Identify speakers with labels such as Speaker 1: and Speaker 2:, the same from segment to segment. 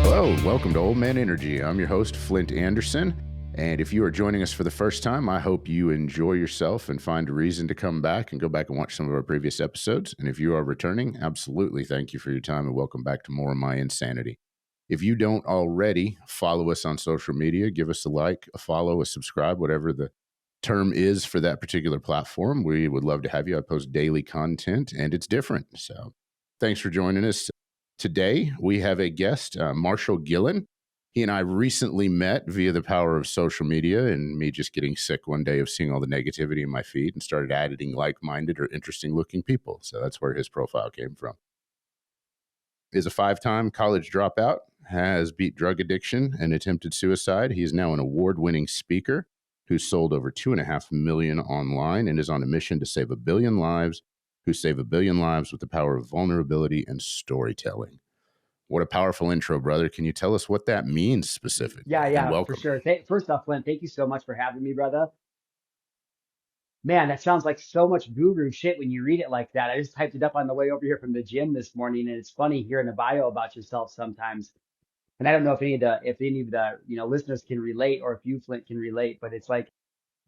Speaker 1: Hello, welcome to Old Man Energy. I'm your host, Flint Anderson. And if you are joining us for the first time, I hope you enjoy yourself and find a reason to come back and go back and watch some of our previous episodes. And if you are returning, absolutely thank you for your time and welcome back to more of my insanity. If you don't already follow us on social media, give us a like, a follow, a subscribe, whatever the term is for that particular platform. We would love to have you. I post daily content and it's different. So thanks for joining us. Today, we have a guest, Marshall Gillen. He and I recently met via the power of social media and me just getting sick one day of seeing all the negativity in my feed and started adding like-minded or interesting-looking people. So that's where his profile came from. Is a 5-time college dropout, has beat drug addiction and attempted suicide. He is now an award-winning speaker who's sold over 2.5 million online and is on a mission to save 1 billion lives, who save 1 billion lives with the power of vulnerability and storytelling. What a powerful intro, brother. Can you tell us what that means specifically? And
Speaker 2: Yeah, for
Speaker 1: welcome.
Speaker 2: sure. First off, Flint, thank you so much for having me, brother. Man, that sounds like so much guru shit when you read it like that. I just typed it up on the way over here from the gym this morning, and it's funny hearing a bio about yourself sometimes. And I don't know if any of the listeners can relate, or if you, Flint, can relate, but it's like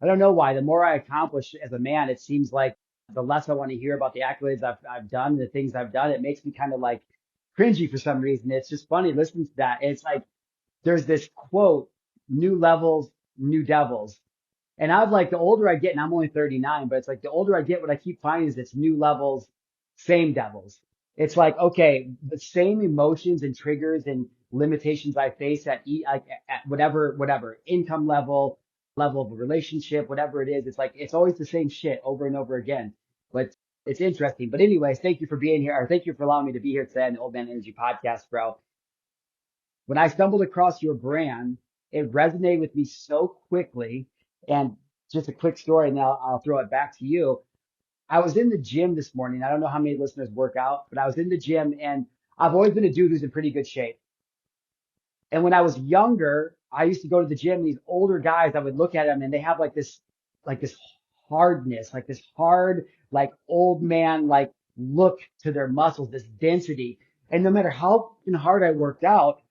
Speaker 2: I don't know why. The more I accomplish as a man, it seems like the less I want to hear about the accolades I've done, the things I've done. It makes me kind of like cringy for some reason. It's just funny listening to that. It's like there's this quote, new levels, new devils. And I'm like, the older I get, and I'm only 39, but it's like the older I get, what I keep finding is it's new levels, same devils. It's like, okay, the same emotions and triggers and limitations I face at whatever income level of a relationship, whatever it is. It's like, it's always the same shit over and over again. But it's interesting. But anyways, thank you for being here, or thank you for allowing me to be here today on the Old Man Energy podcast, bro. When I stumbled across your brand, it resonated with me so quickly. And just a quick story, and I'll throw it back to you. I was in the gym this morning. I don't know how many listeners work out, but I was in the gym, and I've always been a dude who's in pretty good shape. And when I was younger, I used to go to the gym. These older guys, I would look at them, and they have like this hardness, like this hard, like old man, like look to their muscles, this density. And no matter how hard I worked out,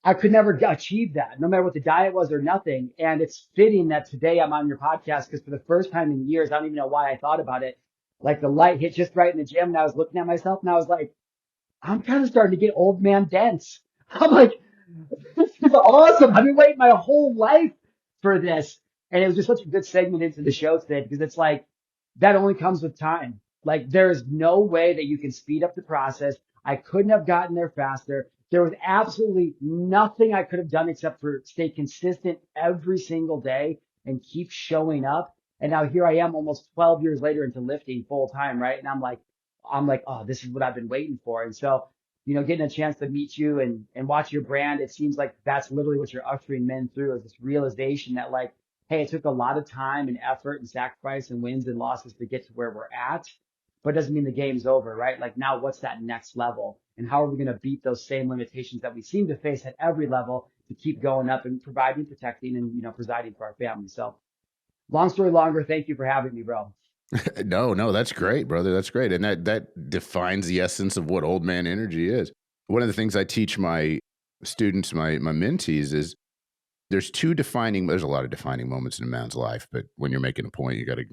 Speaker 2: I could never achieve that, no matter what the diet was or nothing. And it's fitting that today I'm on your podcast because for the first time in years, I don't even know why I thought about it. Like the light hit just right in the gym, and I was looking at myself, and I was like, I'm kind of starting to get old man dense. I'm like, this is awesome. I've been waiting my whole life for this. And it was just such a good segment into the show today because it's like, that only comes with time. Like there is no way that you can speed up the process. I couldn't have gotten there faster. There was absolutely nothing I could have done except for stay consistent every single day and keep showing up. And now here I am almost 12 years later into lifting full time, right? And I'm like, oh, this is what I've been waiting for. And so getting a chance to meet you and watch your brand, it seems like that's literally what you're ushering men through is this realization that like, hey, it took a lot of time and effort and sacrifice and wins and losses to get to where we're at, but it doesn't mean the game's over, right? Like now what's that next level and how are we going to beat those same limitations that we seem to face at every level to keep going up and providing, protecting and, presiding for our family. So long story longer. Thank you for having me, bro.
Speaker 1: No, that's great, brother. That's great. And that defines the essence of what old man energy is. One of the things I teach my students, my mentees is there's a lot of defining moments in a man's life, but when you're making a point, you got to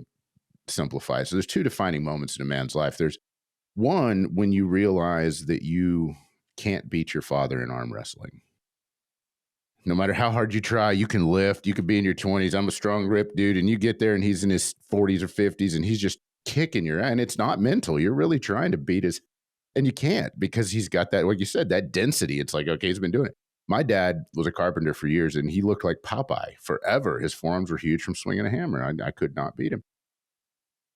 Speaker 1: simplify. So there's 2 defining moments in a man's life. There's one when you realize that you can't beat your father in arm wrestling. No matter how hard you try, you can lift. You could be in your 20s. I'm a strong, ripped dude. And you get there and he's in his 40s or 50s and he's just kicking your ass. And it's not mental. You're really trying to beat his, and you can't because he's got that, like you said, that density. It's like, okay, he's been doing it. My dad was a carpenter for years and he looked like Popeye forever. His forearms were huge from swinging a hammer. I could not beat him.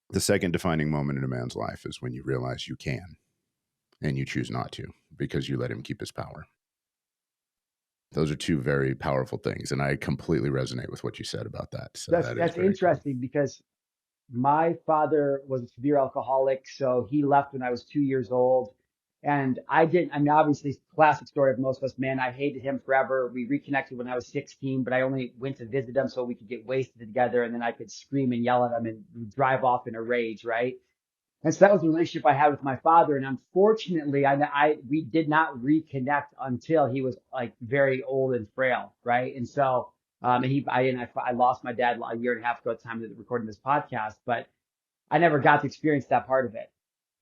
Speaker 1: The second defining moment in a man's life is when you realize you can and you choose not to because you let him keep his power. Those are 2 very powerful things. And I completely resonate with what you said about that. So
Speaker 2: That's
Speaker 1: very cool.
Speaker 2: interesting because my father was a severe alcoholic, so he left when I was 2 years old. And I mean, obviously, classic story of most of us, man, I hated him forever. We reconnected when I was 16, but I only went to visit him so we could get wasted together and then I could scream and yell at him and drive off in a rage, right? And so that was the relationship I had with my father. And unfortunately, we did not reconnect until he was like very old and frail, right? And so, I lost my dad a year and a half ago at the time of recording this podcast, but I never got to experience that part of it.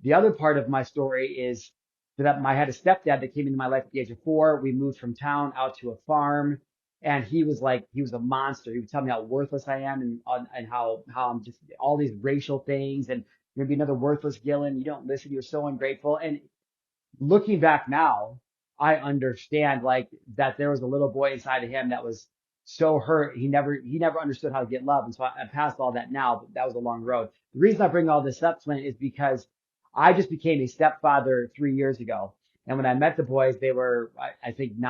Speaker 2: The other part of my story is that I had a stepdad that came into my life at the age of 4. We moved from town out to a farm, and he was a monster. He would tell me how worthless I am, and how I'm just all these racial things, and you're gonna be another worthless Gillen. You don't listen. You're so ungrateful. And looking back now, I understand like that there was a little boy inside of him that was so hurt. He never understood how to get love. And so I passed all that now, but that was a long road. The reason I bring all this up, Flint, is because I just became a stepfather 3 years ago. And when I met the boys, they were, I think, 8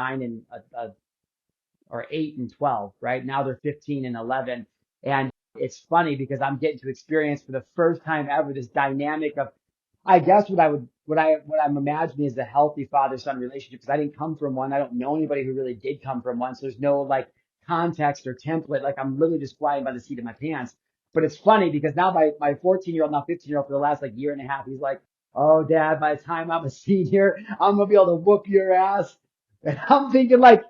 Speaker 2: and 12, right? Now they're 15 and 11. And it's funny because I'm getting to experience for the first time ever this dynamic of, I guess what I'm imagining is a healthy father-son relationship, because I didn't come from one. I don't know anybody who really did come from one. So there's no like context or template. Like I'm literally just flying by the seat of my pants. But it's funny because now my 14-year-old, now 15-year-old, for the last like year and a half, he's like, "Oh, Dad, by the time I'm a senior, I'm gonna be able to whoop your ass." And I'm thinking like,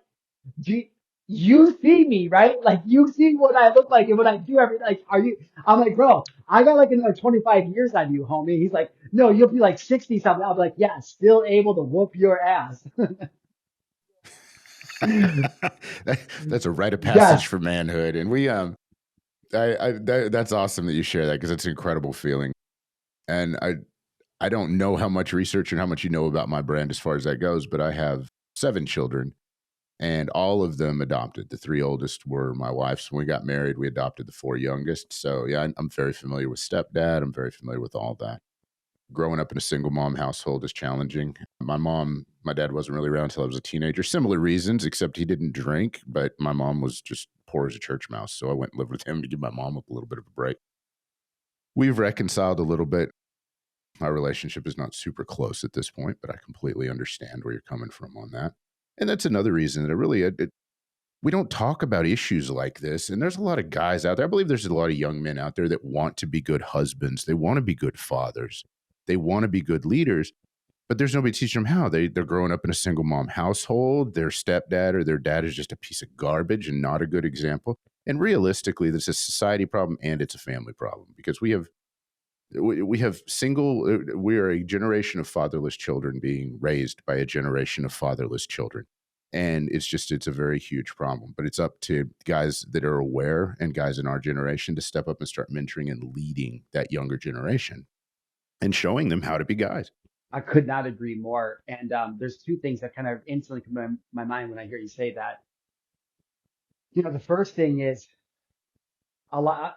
Speaker 2: do you see me, right? Like you see what I look like and what I do every, like, are you, I'm like, bro, I got like another 25 years on you, homie. He's like, no, you'll be like 60 something. I'm like, yeah, still able to whoop your ass.
Speaker 1: That's a rite of passage
Speaker 2: Yes.
Speaker 1: for manhood. And that's awesome that you share that, because it's an incredible feeling. And I don't know how much research and how much you know about my brand as far as that goes, but I have 7 children, and all of them adopted. The 3 oldest were my wife's. When we got married, we adopted the 4 youngest. So yeah, I'm very familiar with stepdad. I'm very familiar with all that. Growing up in a single mom household is challenging. My dad wasn't really around until I was a teenager. Similar reasons, except he didn't drink, but my mom was just poor as a church mouse. So I went and lived with him to give my mom a little bit of a break. We've reconciled a little bit. Our relationship is not super close at this point, but I completely understand where you're coming from on that. And that's another reason that we don't talk about issues like this. And there's a lot of guys out there. I believe there's a lot of young men out there that want to be good husbands. They want to be good fathers. They want to be good leaders, but there's nobody teaching them how. They're growing up in a single mom household. Their stepdad or their dad is just a piece of garbage and not a good example. And realistically, this is a society problem and it's a family problem, because we are a generation of fatherless children being raised by a generation of fatherless children. And it's a very huge problem, but it's up to guys that are aware and guys in our generation to step up and start mentoring and leading that younger generation and showing them how to be guys.
Speaker 2: I could not agree more. And there's two things that kind of instantly come to my mind when I hear you say that. The first thing is a lot,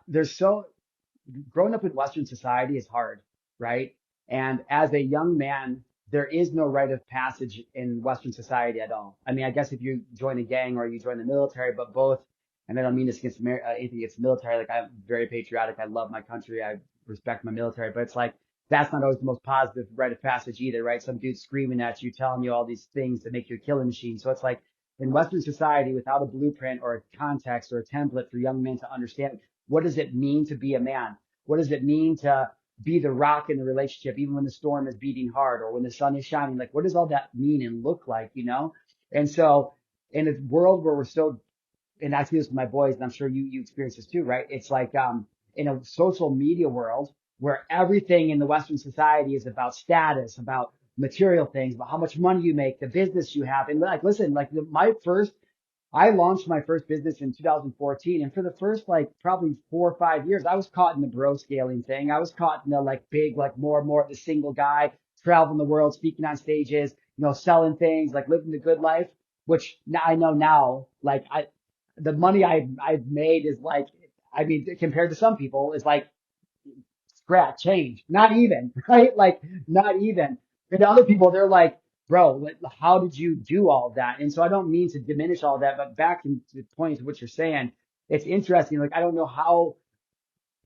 Speaker 2: growing up in Western society is hard, right? And as a young man, there is no rite of passage in Western society at all. I mean, I guess if you join a gang or you join the military, but both, and I don't mean this against anything against the military. Like I'm very patriotic. I love my country. I respect my military, but it's like, that's not always the most positive rite of passage either, right? Some dude screaming at you, telling you all these things to make you a killing machine. So it's like in Western society, without a blueprint or a context or a template for young men to understand, what does it mean to be a man? What does it mean to be the rock in the relationship, even when the storm is beating hard or when the sun is shining? Like, what does all that mean and look like? And so in a world where we're so, and I see this with my boys, and I'm sure you experience this too, right? It's like, in a social media world where everything in the Western society is about status, about material things, about how much money you make, the business you have. And like, listen, like I launched my first business in 2014, and for the first like probably 4 or 5 years, I was caught in the bro scaling thing. I was caught in the like big, like more and more of the single guy traveling the world, speaking on stages, selling things, like living the good life. Which now I know now, like the money I've made is like, I mean, compared to some people, is like scratch change, not even, right? Like not even. And other people, they're like, bro, like, how did you do all that? And so I don't mean to diminish all that, but back to the point of what you're saying, it's interesting. Like I don't know how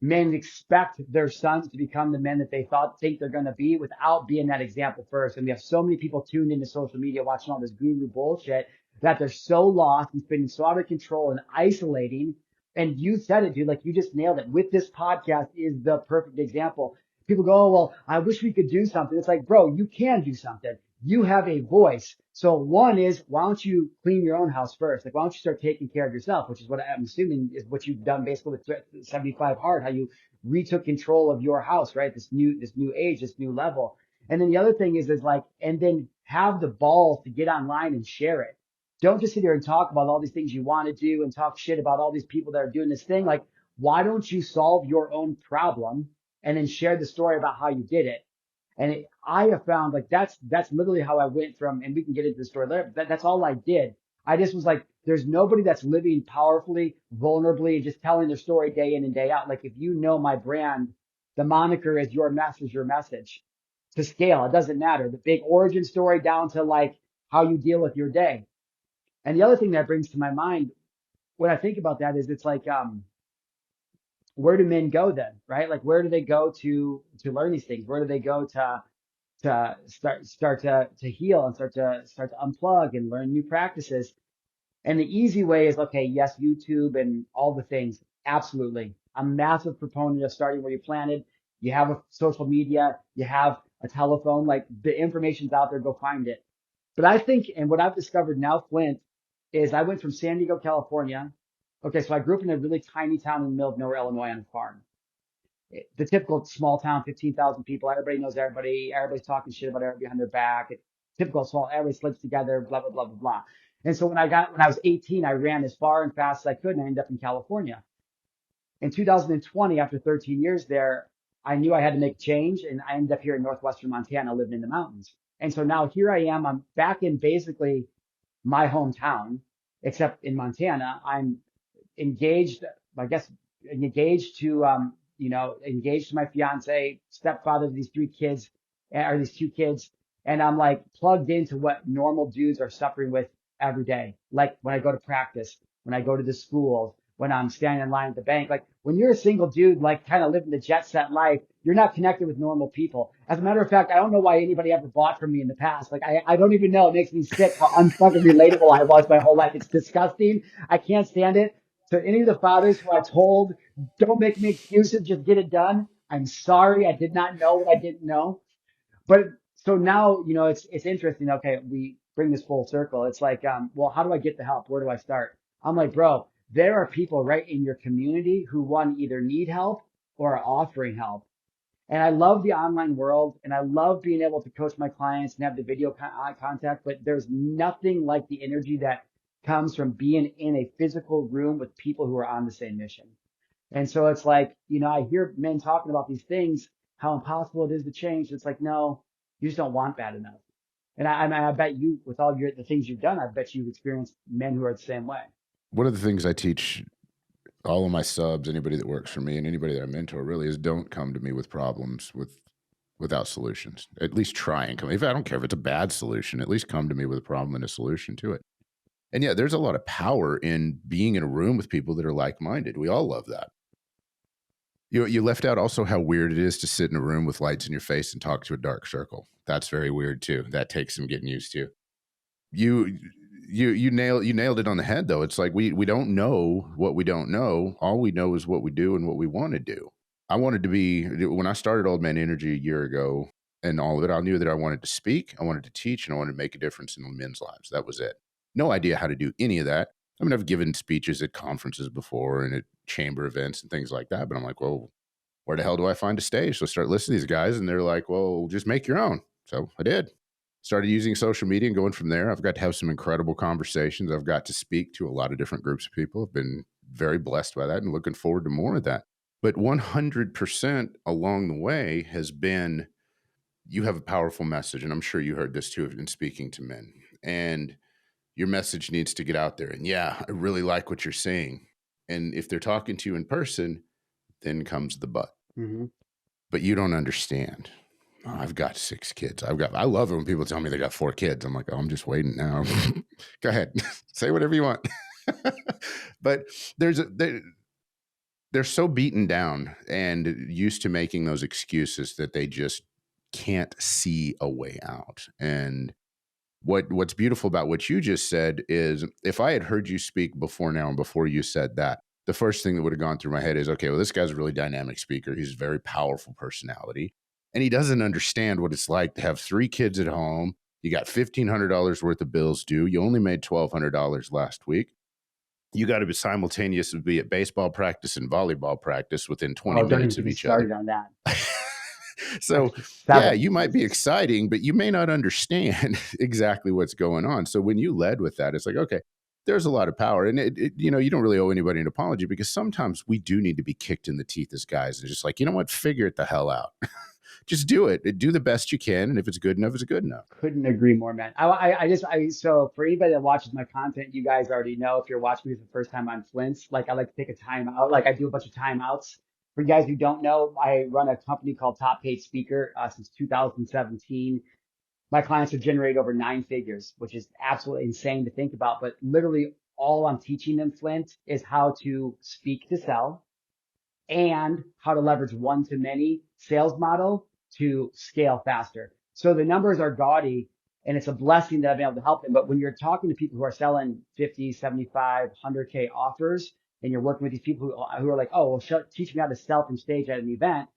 Speaker 2: men expect their sons to become the men that they think they're going to be without being that example first. And we have so many people tuned into social media watching all this guru bullshit that they're so lost and spinning so out of control and isolating. And you said it, dude, like you just nailed it. With this podcast is the perfect example. people go, oh, well, I wish we could do something. It's like, bro, you can do something. You have a voice. So one is, why don't you clean your own house first? Like, why don't you start taking care of yourself, which is what I'm assuming is what you've done basically with 75 Hard, how you retook control of your house, right? This new age, this new level. And then the other thing is like, and then have the balls to get online and share it. Don't just sit here and talk about all these things you want to do and talk shit about all these people that are doing this thing. Like, why don't you solve your own problem and then share the story about how you did it? And I have found like that's literally how I went from, and we can get into the story later, but that's all I did. I just was like, there's nobody that's living powerfully, vulnerably, and just telling their story day in and day out. Like if you know my brand, the moniker is your message, your message to scale. It doesn't matter. The big origin story down to like how you deal with your day. And the other thing that brings to my mind when I think about that is it's like, where do men go then, right? Like where do they go to learn these things? Where do they go to start to heal and start to unplug and learn new practices? And the easy way is, okay, yes, YouTube and all the things. Absolutely. I'm a massive proponent of starting where you planted. You have a social media, you have a telephone, like the information's out there, go find it. But I think, and what I've discovered now, Flint, is I went from San Diego, California. Okay, so I grew up in a really tiny town in the middle of nowhere, Illinois, on a farm. The typical small town, 15,000 people. Everybody knows everybody. Everybody's talking shit about everybody behind their back. Typical small, everybody sleeps together, blah, blah, blah, blah, blah. And so when I was 18, I ran as far and fast as I could and I ended up in California. In 2020, after 13 years there, I knew I had to make a change and I ended up here in northwestern Montana living in the mountains. And so now here I am. I'm back in basically my hometown, except in Montana. I'm engaged, I guess, engaged to, engaged to my fiance, stepfather to these three kids, or these two kids. And I'm like plugged into what normal dudes are suffering with every day. Like when I go to practice, when I go to the schools, when I'm standing in line at the bank. Like when you're a single dude, like kind of living the jet set life, you're not connected with normal people. As a matter of fact, I don't know why anybody ever bought from me in the past. Like I don't even know. It makes me sick how unfucking relatable I was my whole life. It's disgusting. I can't stand it. So any of the fathers who I told, don't make me excuses, just get it done. I'm sorry. I did not know what I didn't know. But so now, it's interesting. Okay, we bring this full circle. It's like, well, how do I get the help? Where do I start? I'm like, bro, there are people right in your community who one either need help or are offering help. And I love the online world and I love being able to coach my clients and have the video eye contact, but there's nothing like the energy that comes from being in a physical room with people who are on the same mission. And so it's like, I hear men talking about these things, how impossible it is to change. It's like, no, you just don't want bad enough. And I bet you, with all the things you've done, I bet you've experienced men who are the same way.
Speaker 1: One of the things I teach all of my subs, anybody that works for me and anybody that I mentor really is don't come to me with problems without solutions. At least try and come. If I don't care if it's a bad solution, at least come to me with a problem and a solution to it. And yeah, there's a lot of power in being in a room with people that are like-minded. We all love that. You left out also how weird it is to sit in a room with lights in your face and talk to a dark circle. That's very weird too. That takes some getting used to. You nailed it on the head though. It's like we don't know what we don't know. All we know is what we do and what we want to do. I wanted to be, when I started Old Man Energy a year ago and all of it, I knew that I wanted to speak, I wanted to teach, and I wanted to make a difference in men's lives. That was it. No idea how to do any of that. I mean, I've given speeches at conferences before and at chamber events and things like that, but I'm like, well, where the hell do I find a stage? So I start listening to these guys and they're like, well, just make your own. So I did. Started using social media and going from there. I've got to have some incredible conversations. I've got to speak to a lot of different groups of people. I've been very blessed by that and looking forward to more of that. But 100% along the way has been, you have a powerful message. And I'm sure you heard this too in speaking to men. And your message needs to get out there. And yeah, I really like what you're saying. And if they're talking to you in person, then comes the but.
Speaker 2: Mm-hmm.
Speaker 1: But you don't understand. Oh, I've got 6 kids. I love it when people tell me they got 4 kids. I'm like, oh, I'm just waiting now. Go ahead. Say whatever you want. But they're so beaten down and used to making those excuses that they just can't see a way out. And what's beautiful about what you just said is if I had heard you speak before now and before you said that, the first thing that would have gone through my head is, okay, well, this guy's a really dynamic speaker. He's a very powerful personality. And he doesn't understand what it's like to have 3 kids at home. You got $1,500 worth of bills due. You only made $1,200 last week. You got to be simultaneously be at baseball practice and volleyball practice within 20
Speaker 2: Oh, don't even
Speaker 1: minutes
Speaker 2: get
Speaker 1: of
Speaker 2: me
Speaker 1: each other.
Speaker 2: started on that.
Speaker 1: So,
Speaker 2: Extra
Speaker 1: yeah,
Speaker 2: seven.
Speaker 1: you might be
Speaker 2: Jesus.
Speaker 1: exciting, but you may not understand exactly what's going on. So, when you led with that, it's like, okay, there's a lot of power. And, you don't really owe anybody an apology because sometimes we do need to be kicked in the teeth as guys and just like, you know what, figure it the hell out. Just do it. Do the best you can. And if it's good enough, it's good enough.
Speaker 2: Couldn't agree more, man. So for anybody that watches my content, you guys already know if you're watching me for the first time on Flint's, like I like to take a time out. Like I do a bunch of timeouts. For you guys who don't know, I run a company called Top Paid Speaker since 2017. My clients have generated over 9 figures, which is absolutely insane to think about. But literally all I'm teaching them, Flint, is how to speak to sell and how to leverage one-to-many sales model to scale faster. So the numbers are gaudy and it's a blessing that I've been able to help them. But when you're talking to people who are selling 50, 75, 100K offers, and you're working with these people who are like, oh, well, teach me how to sell from stage at an event,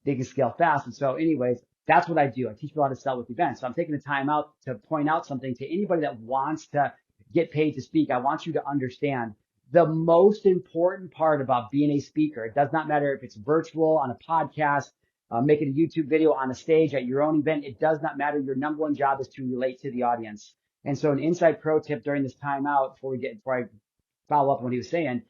Speaker 2: they can scale fast. And so anyways, that's what I do. I teach people how to sell with events. So I'm taking the time out to point out something to anybody that wants to get paid to speak. I want you to understand the most important part about being a speaker. It does not matter if it's virtual, on a podcast, making a YouTube video, on a stage, at your own event. It does not matter. Your number one job is to relate to the audience. And so an inside pro tip during this time out before I follow up on what he was saying,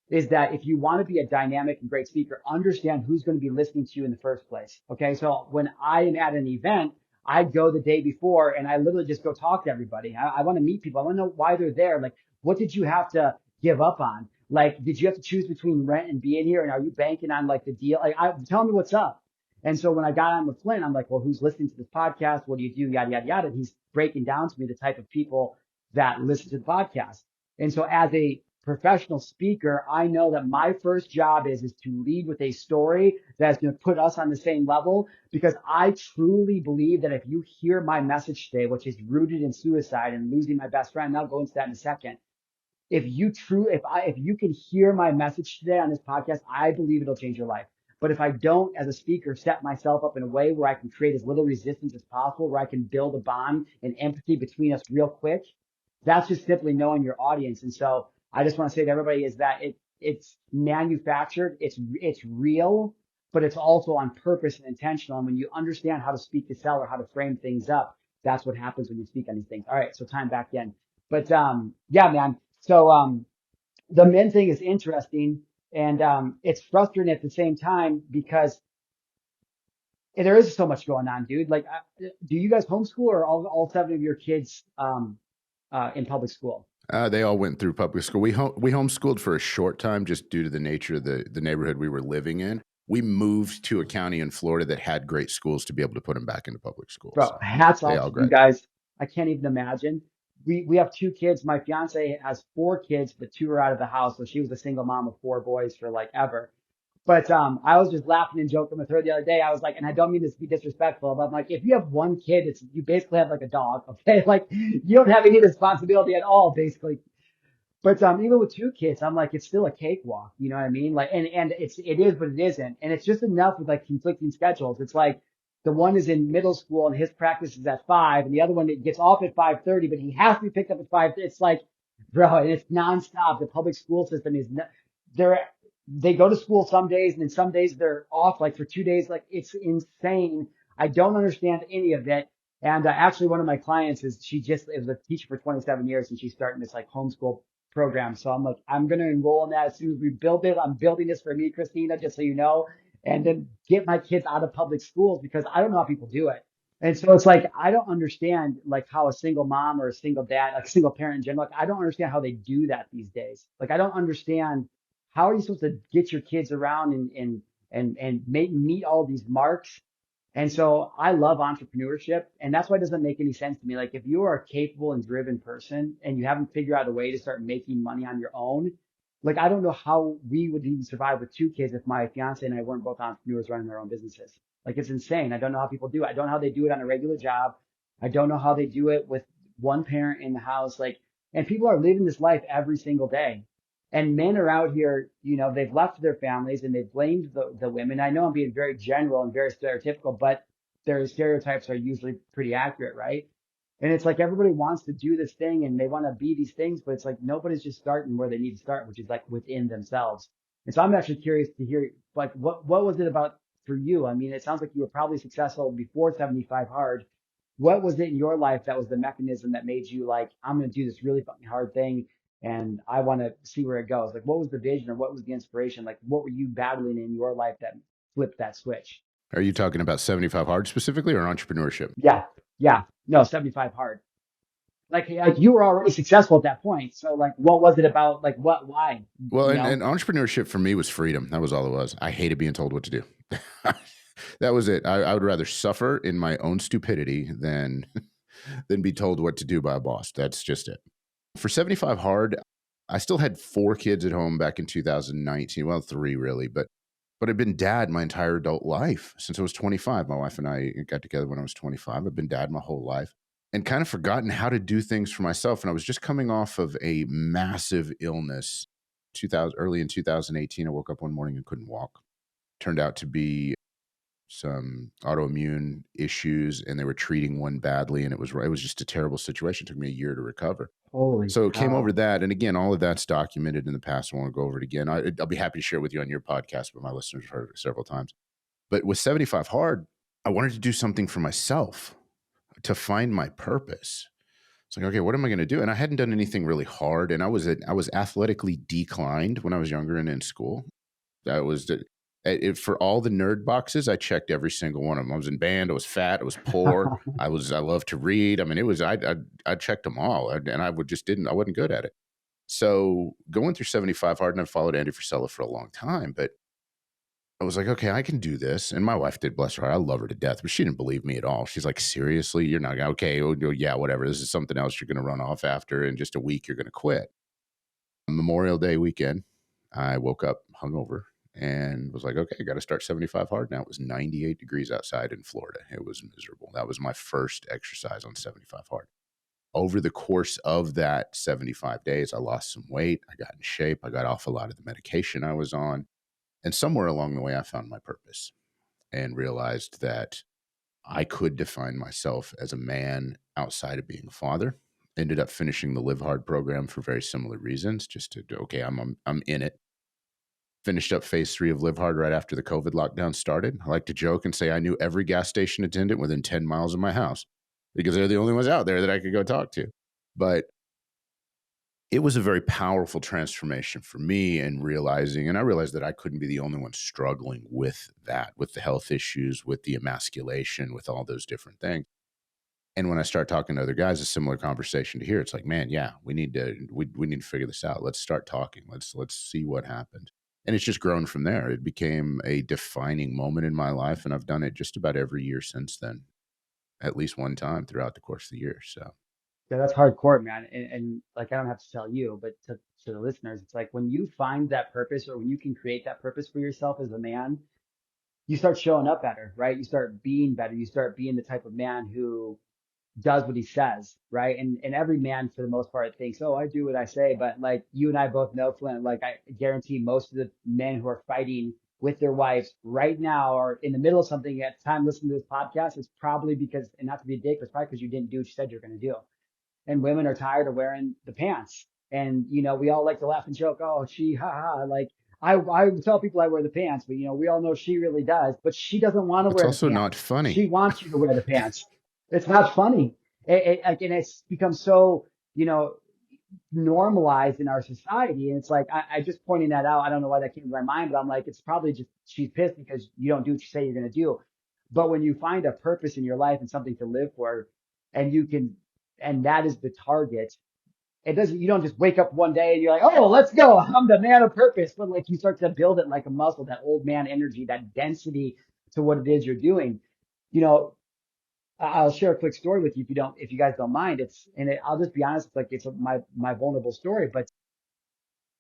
Speaker 2: is that if you want to be a dynamic and great speaker, understand who's going to be listening to you in the first place. Okay. So when I am at an event, I go the day before and I literally just go talk to everybody. I want to meet people. I want to know why they're there. Like, what did you have to give up on? Like, did you have to choose between rent and being here? And are you banking on like the deal? Like, tell me what's up. And so when I got on with Flint, I'm like, well, who's listening to this podcast? What do you do? Yada, yada, yada. And he's breaking down to me the type of people that listen to the podcast. And so as a professional speaker, I know that my first job is to lead with a story that's going to put us on the same level, because I truly believe that if you hear my message today, which is rooted in suicide and losing my best friend, and I'll go into that in a second. If you can hear my message today on this podcast, I believe it'll change your life. But if I don't, as a speaker, set myself up in a way where I can create as little resistance as possible, where I can build a bond and empathy between us real quick, that's just simply knowing your audience. And so I just want to say to everybody is that it's manufactured, it's real, but it's also on purpose and intentional. And when you understand how to speak to sell or how to frame things up, that's what happens when you speak on these things. All right, so time back in. But yeah, man. So the men thing is interesting, and it's frustrating at the same time because there is so much going on, dude. Like, do you guys homeschool or all 7 of your kids in public school?
Speaker 1: They all went through public school. We homeschooled for a short time just due to the nature of the neighborhood we were living in. We moved to a county in Florida that had great schools to be able to put them back into public school.
Speaker 2: Bro,
Speaker 1: So
Speaker 2: hats
Speaker 1: they
Speaker 2: off
Speaker 1: all
Speaker 2: to you
Speaker 1: graduated.
Speaker 2: guys. I can't even imagine. We have 2 kids. My fiance has 4 kids, but 2 are out of the house. So she was a single mom of 4 boys for like ever. But I was just laughing and joking with her the other day. I was like, and I don't mean this to be disrespectful, but I'm like, if you have 1 kid, you basically have like a dog, okay? Like you don't have any responsibility at all, basically. But even with 2 kids, I'm like, it's still a cakewalk. You know what I mean? Like, and it is, but it isn't. And it's just enough with like conflicting schedules. It's like the one is in middle school and his practice is at 5, and the other one gets off at 5:30, but he has to be picked up at 5. It's like, bro, and it's nonstop. The public school system is they're they go to school some days, and then some days they're off like for 2 days. Like it's insane. I don't understand any of it. And actually, one of my clients was a teacher for 27 years, and she's starting this like homeschool program. So I'm like, I'm going to enroll in that as soon as we build it. I'm building this for me, Christina, just so you know, and then get my kids out of public schools because I don't know how people do it. And so it's like, I don't understand like how a single mom or a single dad, like a single parent in general, like I don't understand how they do that these days. Like, I don't understand how are you supposed to get your kids around and meet all these marks. And so I love entrepreneurship, and that's why it doesn't make any sense to me. Like if you are a capable and driven person and you haven't figured out a way to start making money on your own, like I don't know how we would even survive with 2 kids if my fiance and I weren't both entrepreneurs running their own businesses. Like it's insane. I don't know how people do it. I don't know how they do it on a regular job. I don't know how they do it with one parent in the house. Like, and people are living this life every single day. And men are out here, they've left their families and they've blamed the women. I know I'm being very general and very stereotypical, but their stereotypes are usually pretty accurate, right? And it's like everybody wants to do this thing and they want to be these things, but it's like nobody's just starting where they need to start, which is like within themselves. And so I'm actually curious to hear, like, what was it about for you? I mean, it sounds like you were probably successful before 75 hard. What was it in your life that was the mechanism that made you like, I'm going to do this really fucking hard thing and I want to see where it goes? Like, what was the vision or what was the inspiration? Like, what were you battling in your life that flipped that switch?
Speaker 1: Are you talking about 75 hard specifically or entrepreneurship?
Speaker 2: Yeah. Yeah. No, 75 hard. Like you were already successful at that point. So like, what was it about? Like, why,
Speaker 1: Well,
Speaker 2: you
Speaker 1: and
Speaker 2: know?
Speaker 1: entrepreneurship for me was freedom. That was all it was. I hated being told what to do. That was it. I would rather suffer in my own stupidity than be told what to do by a boss. That's just it. For 75 hard, I still had 4 kids at home back in 2019. Well, 3 really, but I've been dad my entire adult life since I was 25. My wife and I got together when I was 25. I've been dad my whole life and kind of forgotten how to do things for myself. And I was just coming off of a massive illness. 2000 early in 2018, I woke up one morning and couldn't walk. Turned out to be some autoimmune issues, and they were treating one badly, and it was just a terrible situation. It took me a year to recover.
Speaker 2: Holy
Speaker 1: So it came over
Speaker 2: cow.
Speaker 1: that, and again, all of that's documented in the past. I won't go over it again. I'll be happy to share it with you on your podcast, but my listeners have heard it several times. But with 75 hard, I wanted to do something for myself to find my purpose. It's like, okay, what am I going to do? And I hadn't done anything really hard, and I was athletically declined when I was younger and in school. That was for all the nerd boxes. I checked every single one of them. I was in band. I was fat. I was poor. I loved to read. I mean, it was I checked them all, and I would just didn't. I wasn't good at it. So going through 75 hard, and I've followed Andy Frisella for a long time, but I was like, okay, I can do this. And my wife did, bless her heart. I love her to death, but she didn't believe me at all. She's like, seriously, you're not gonna, okay, oh, yeah, whatever. This is something else you're going to run off after. In just a week, you're going to quit. Memorial Day weekend, I woke up hungover and was like, okay, I got to start 75 hard now. It was 98 degrees outside in Florida. It was miserable. That was my first exercise on 75 hard. Over the course of that 75 days, I lost some weight. I got in shape. I got off a lot of the medication I was on. And somewhere along the way, I found my purpose and realized that I could define myself as a man outside of being a father. Ended up finishing the Live Hard program for very similar reasons, just to, okay, I'm in it. Finished up phase 3 of Live Hard right after the COVID lockdown started. I like to joke and say I knew every gas station attendant within 10 miles of my house because they're the only ones out there that I could go talk to. But it was a very powerful transformation for me, and I realized that I couldn't be the only one struggling with that, with the health issues, with the emasculation, with all those different things. And when I start talking to other guys, a similar conversation to here, it's like, man, yeah, we need to figure this out. Let's start talking. Let's see what happened. And it's just grown from there. It became a defining moment in my life, and I've done it just about every year since then, at least one time throughout the course of the year. So
Speaker 2: Yeah, that's hardcore, man. And like, I don't have to tell you, but to the listeners, it's like when you find that purpose or when you can create that purpose for yourself as a man, you start showing up better, right? You start being better. You start being the type of man who does what he says, right? And every man for the most part thinks, oh, I do what I say. But like you and I both know, Flint, like I guarantee most of the men who are fighting with their wives right now or in the middle of something at the time listening to this podcast, it's probably because, and not to be a dick, but it's probably because you didn't do what you said you're going to do. And women are tired of wearing the pants. And, we all like to laugh and joke, oh, she, ha ha. Like I tell people I wear the pants, but we all know she really does, but she doesn't want to
Speaker 1: it's
Speaker 2: wear the
Speaker 1: also not
Speaker 2: pants.
Speaker 1: funny.
Speaker 2: She wants you to wear the pants. It's not funny. And it's become so, you know, normalized in our society. And it's like, I just pointing that out. I don't know why that came to my mind, but I'm like, it's probably just she's pissed because you don't do what you say you're going to do. But when you find a purpose in your life and something to live for, and you can, and that is the target, it doesn't, you don't just wake up one day and you're like, oh, let's go. I'm the man of purpose. But like you start to build it like a muscle, that old man energy, that density to what it is you're doing. You know, I'll share a quick story with you if you guys don't mind. I'll just be honest, it's like it's my vulnerable story, but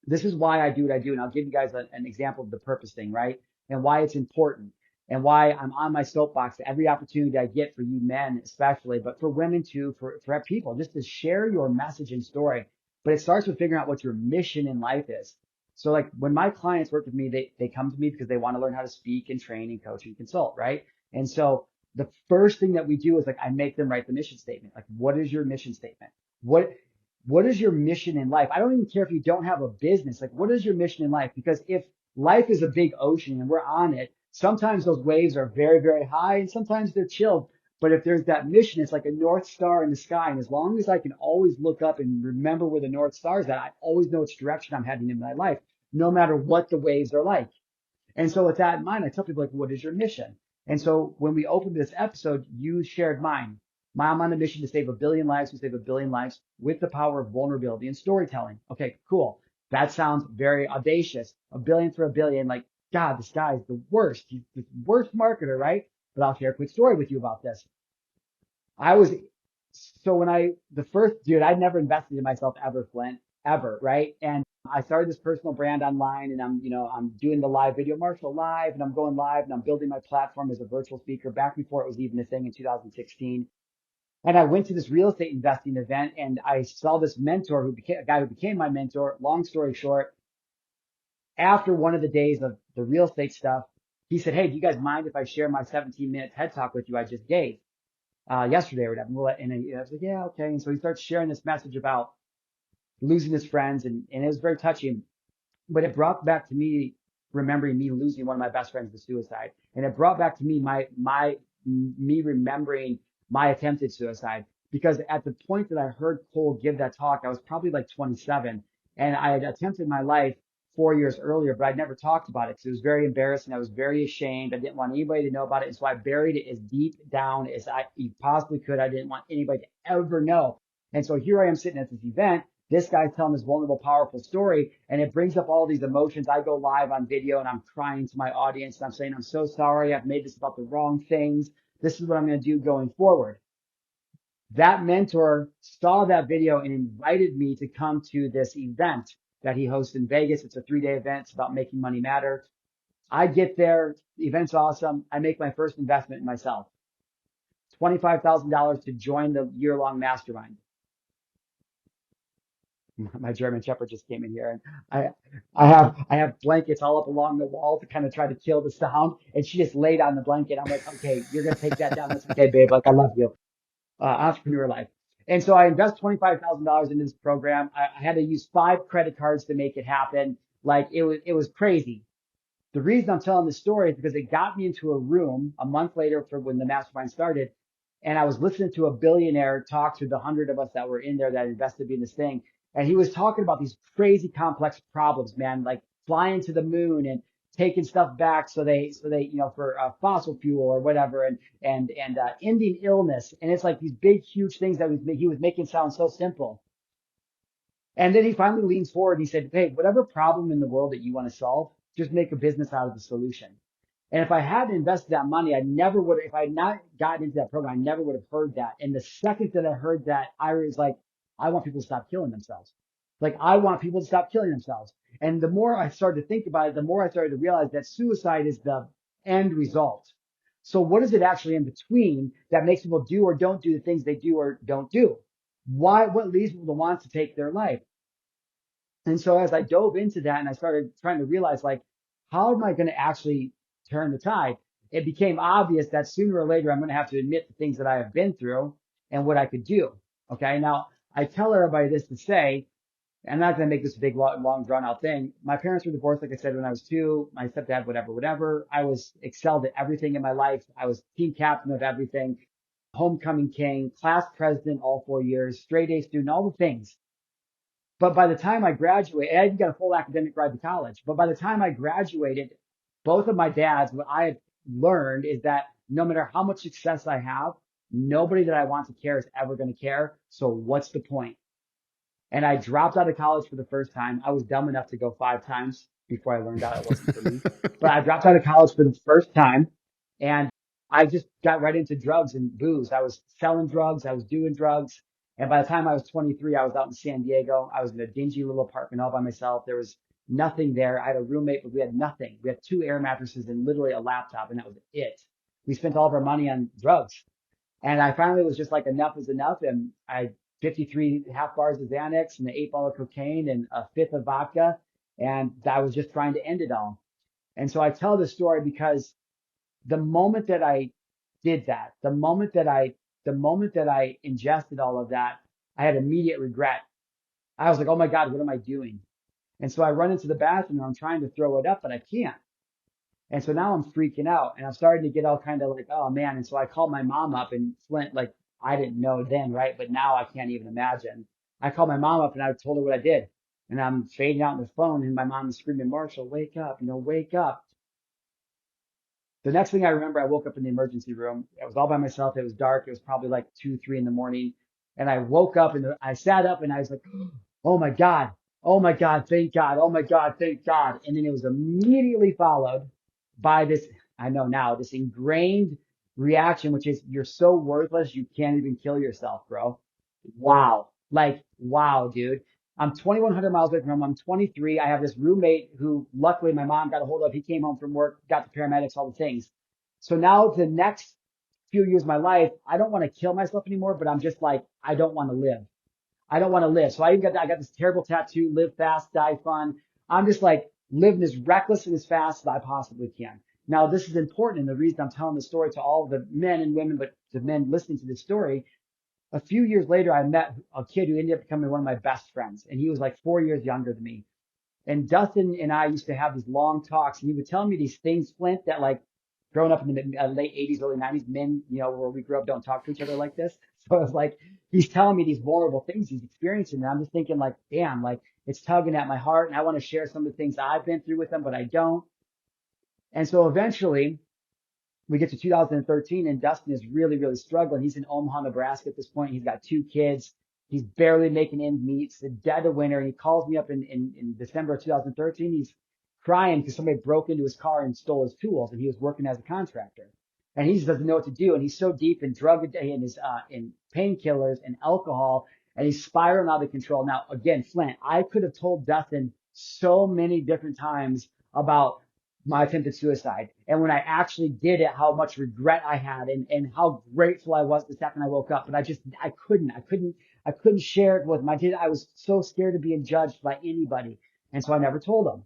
Speaker 2: this is why I do what I do. And I'll give you guys an example of the purpose thing, right? And why it's important and why I'm on my soapbox every opportunity I get for you men, especially, but for women too, for people, just to share your message and story. but it starts with figuring out what your mission in life is. So like when my clients work with me, they come to me because they want to learn how to speak and train and coach and consult, right? And so the first thing that we do is like I make them write the mission statement. Like, what is your mission statement? What what is your mission in life? I don't even care if you don't have a business. Like, what is your mission in life? Because if life is a big ocean and we're on it, sometimes those waves are very, very high and sometimes they're chilled. But if there's that mission, it's like a North Star in the sky. And as long as I can always look up and remember where the North Star is at, I always know which direction I'm heading in my life, no matter what the waves are like. And so with that in mind, I tell people like, what is your mission? And so when we opened this episode, you shared mine. I'm on a mission to save a billion lives, to save a billion lives with the power of vulnerability and storytelling. Okay, cool. That sounds very audacious. A billion for a billion. Like, God, this guy is the worst. He's the worst marketer, right? But I'll share a quick story with you about this. I was, so when the first dude, I'd never invested in myself ever, Flint, ever, right? And I started this personal brand online and I'm doing the live video, Marshall live, and I'm going live and I'm building my platform as a virtual speaker back before it was even a thing in 2016. And I went to this real estate investing event and I saw this mentor a guy who became my mentor. Long story short, after one of the days of the real estate stuff, he said, "Hey, do you guys mind if I share my 17-minute TED talk with you I just gave yesterday or whatever?" And I was like, "Yeah, okay." And so he starts sharing this message about losing his friends, and it was very touching. But it brought back to me remembering me losing one of my best friends to suicide, and it brought back to me me remembering my attempted suicide. Because at the point that I heard Cole give that talk, I was probably like 27, and I had attempted my life 4 years earlier, but I'd never talked about it because it was very embarrassing. I was very ashamed. I didn't want anybody to know about it, and so I buried it as deep down as I possibly could. I didn't want anybody to ever know. And so here I am sitting at this event. This guy's telling this vulnerable, powerful story, and it brings up all these emotions. I go live on video and I'm crying to my audience and I'm saying, "I'm so sorry. I've made this about the wrong things. This is what I'm going to do going forward." That mentor saw that video and invited me to come to this event that he hosts in Vegas. It's a 3-day event. It's about making money matter. I get there. The event's awesome. I make my first investment in myself. $25,000 to join the year-long mastermind. My German Shepherd just came in here, and I have blankets all up along the wall to kind of try to kill the sound, and she just laid on the blanket. I'm like, "Okay, you're gonna take that down. That's okay, babe. Like, I love you." Entrepreneur life. And so I invest $25,000 into this program. I had to use 5 credit cards to make it happen. Like, it was crazy. The reason I'm telling this story is because it got me into a room a month later for when the mastermind started. And I was listening to a billionaire talk to the 100 of us that were in there that invested in this thing. And he was talking about these crazy complex problems, man, like flying to the moon and taking stuff back so they for fossil fuel or whatever, and ending illness. And it's like these big, huge things that he was making sound so simple. And then he finally leans forward and he said, "Hey, whatever problem in the world that you want to solve, just make a business out of the solution." And if I hadn't invested that money, I never would, if I had not gotten into that program, I never would have heard that. And the second that I heard that, I was like, I want people to stop killing themselves. Like, I want people to stop killing themselves. And the more I started to think about it, the more I started to realize that suicide is the end result. So what is it actually in between that makes people do or don't do the things they do or don't do? What leads people to want to take their life? And so as I dove into that and I started trying to realize, like, how am I going to actually turn the tide? It became obvious that sooner or later I'm going to have to admit the things that I have been through and what I could do. Okay. Now I tell everybody this to say, I'm not going to make this a big, long drawn out thing. My parents were divorced, like I said, when I was 2. My stepdad, whatever. I was excelled at everything in my life. I was team captain of everything, homecoming king, class president all 4 years, straight A student, all the things. But by the time I graduated, I even got a full academic ride to college. But by the time I graduated, both of my dads, what I had learned is that no matter how much success I have, nobody that I want to care is ever going to care. So what's the point? And I dropped out of college for the first time. I was dumb enough to go 5 times before I learned out it wasn't for me. But I dropped out of college for the first time and I just got right into drugs and booze. I was selling drugs. I was doing drugs. And by the time I was 23, I was out in San Diego. I was in a dingy little apartment all by myself. There was nothing there. I had a roommate, but we had nothing. We had 2 air mattresses and literally a laptop, and that was it. We spent all of our money on drugs. And I finally was just like, enough is enough. And I 53 half bars of Xanax and an 8 ball of cocaine and a fifth of vodka. And I was just trying to end it all. And so I tell this story because the moment that I did that, the moment that I ingested all of that, I had immediate regret. I was like, oh my God, what am I doing? And so I run into the bathroom and I'm trying to throw it up, but I can't. And so now I'm freaking out and I'm starting to get all kind of like, oh man. And so I called my mom up and Flint, like I didn't know then, right? But now I can't even imagine. I called my mom up and I told her what I did. And I'm fading out on the phone and my mom is screaming, Marshall, wake up, wake up. The next thing I remember, I woke up in the emergency room. I was all by myself. It was dark. It was probably like 2, 3 in the morning. And I woke up and I sat up and I was like, oh my God. Oh my God. Thank God. Oh my God. Thank God. And then it was immediately followed by this, I know now, this ingrained reaction, which is you're so worthless. You can't even kill yourself, bro. Wow. Like, wow, dude. I'm 2,100 miles away from home. I'm 23. I have this roommate who luckily my mom got a hold of. He came home from work, got the paramedics, all the things. So now the next few years of my life, I don't want to kill myself anymore, but I'm just like, I don't want to live. I don't want to live. So I got this terrible tattoo, live fast, die fun. I'm just like living as reckless and as fast as I possibly can. Now, this is important. And the reason I'm telling the story to all the men and women, but the men listening to this story, a few years later, I met a kid who ended up becoming one of my best friends. And he was like 4 years younger than me. And Dustin and I used to have these long talks. And he would tell me these things, Flint, that like growing up in the late 80s, early 90s, men, where we grew up don't talk to each other like this. So it's like he's telling me these vulnerable things he's experiencing. And I'm just thinking like, damn, like it's tugging at my heart. And I want to share some of the things I've been through with him, but I don't. And so eventually, we get to 2013 and Dustin is really, really struggling. He's in Omaha, Nebraska at this point. He's got 2 kids. He's barely making ends meet. It's the dead of winter. And he calls me up in December of 2013. He's crying because somebody broke into his car and stole his tools and he was working as a contractor. And he just doesn't know what to do. And he's so deep in in painkillers and alcohol and he's spiraling out of control. Now, again, Flint, I could have told Dustin so many different times about my attempted suicide. And when I actually did it, how much regret I had and how grateful I was the second I woke up. But I couldn't share it with him. I was so scared of being judged by anybody. And so I never told him.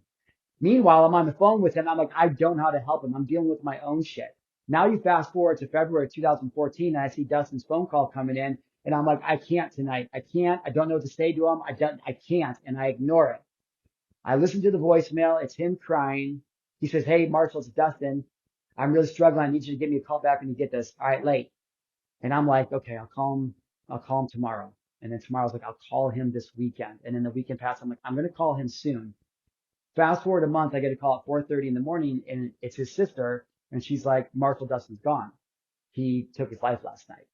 Speaker 2: Meanwhile, I'm on the phone with him. I'm like, I don't know how to help him. I'm dealing with my own shit. Now you fast forward to February 2014 and I see Dustin's phone call coming in and I'm like, I can't tonight. I can't. I don't know what to say to him. I can't. And I ignore it. I listen to the voicemail. It's him crying. He says, hey, Marshall, it's Dustin. I'm really struggling. I need you to give me a call back when you get this. All right, late. And I'm like, okay, I'll call him. I'll call him tomorrow. And then tomorrow's like, I'll call him this weekend. And then the weekend passed. I'm like, I'm going to call him soon. Fast forward a month. I get a call at 4:30 in the morning and it's his sister. And she's like, Marshall, Dustin's gone. He took his life last night.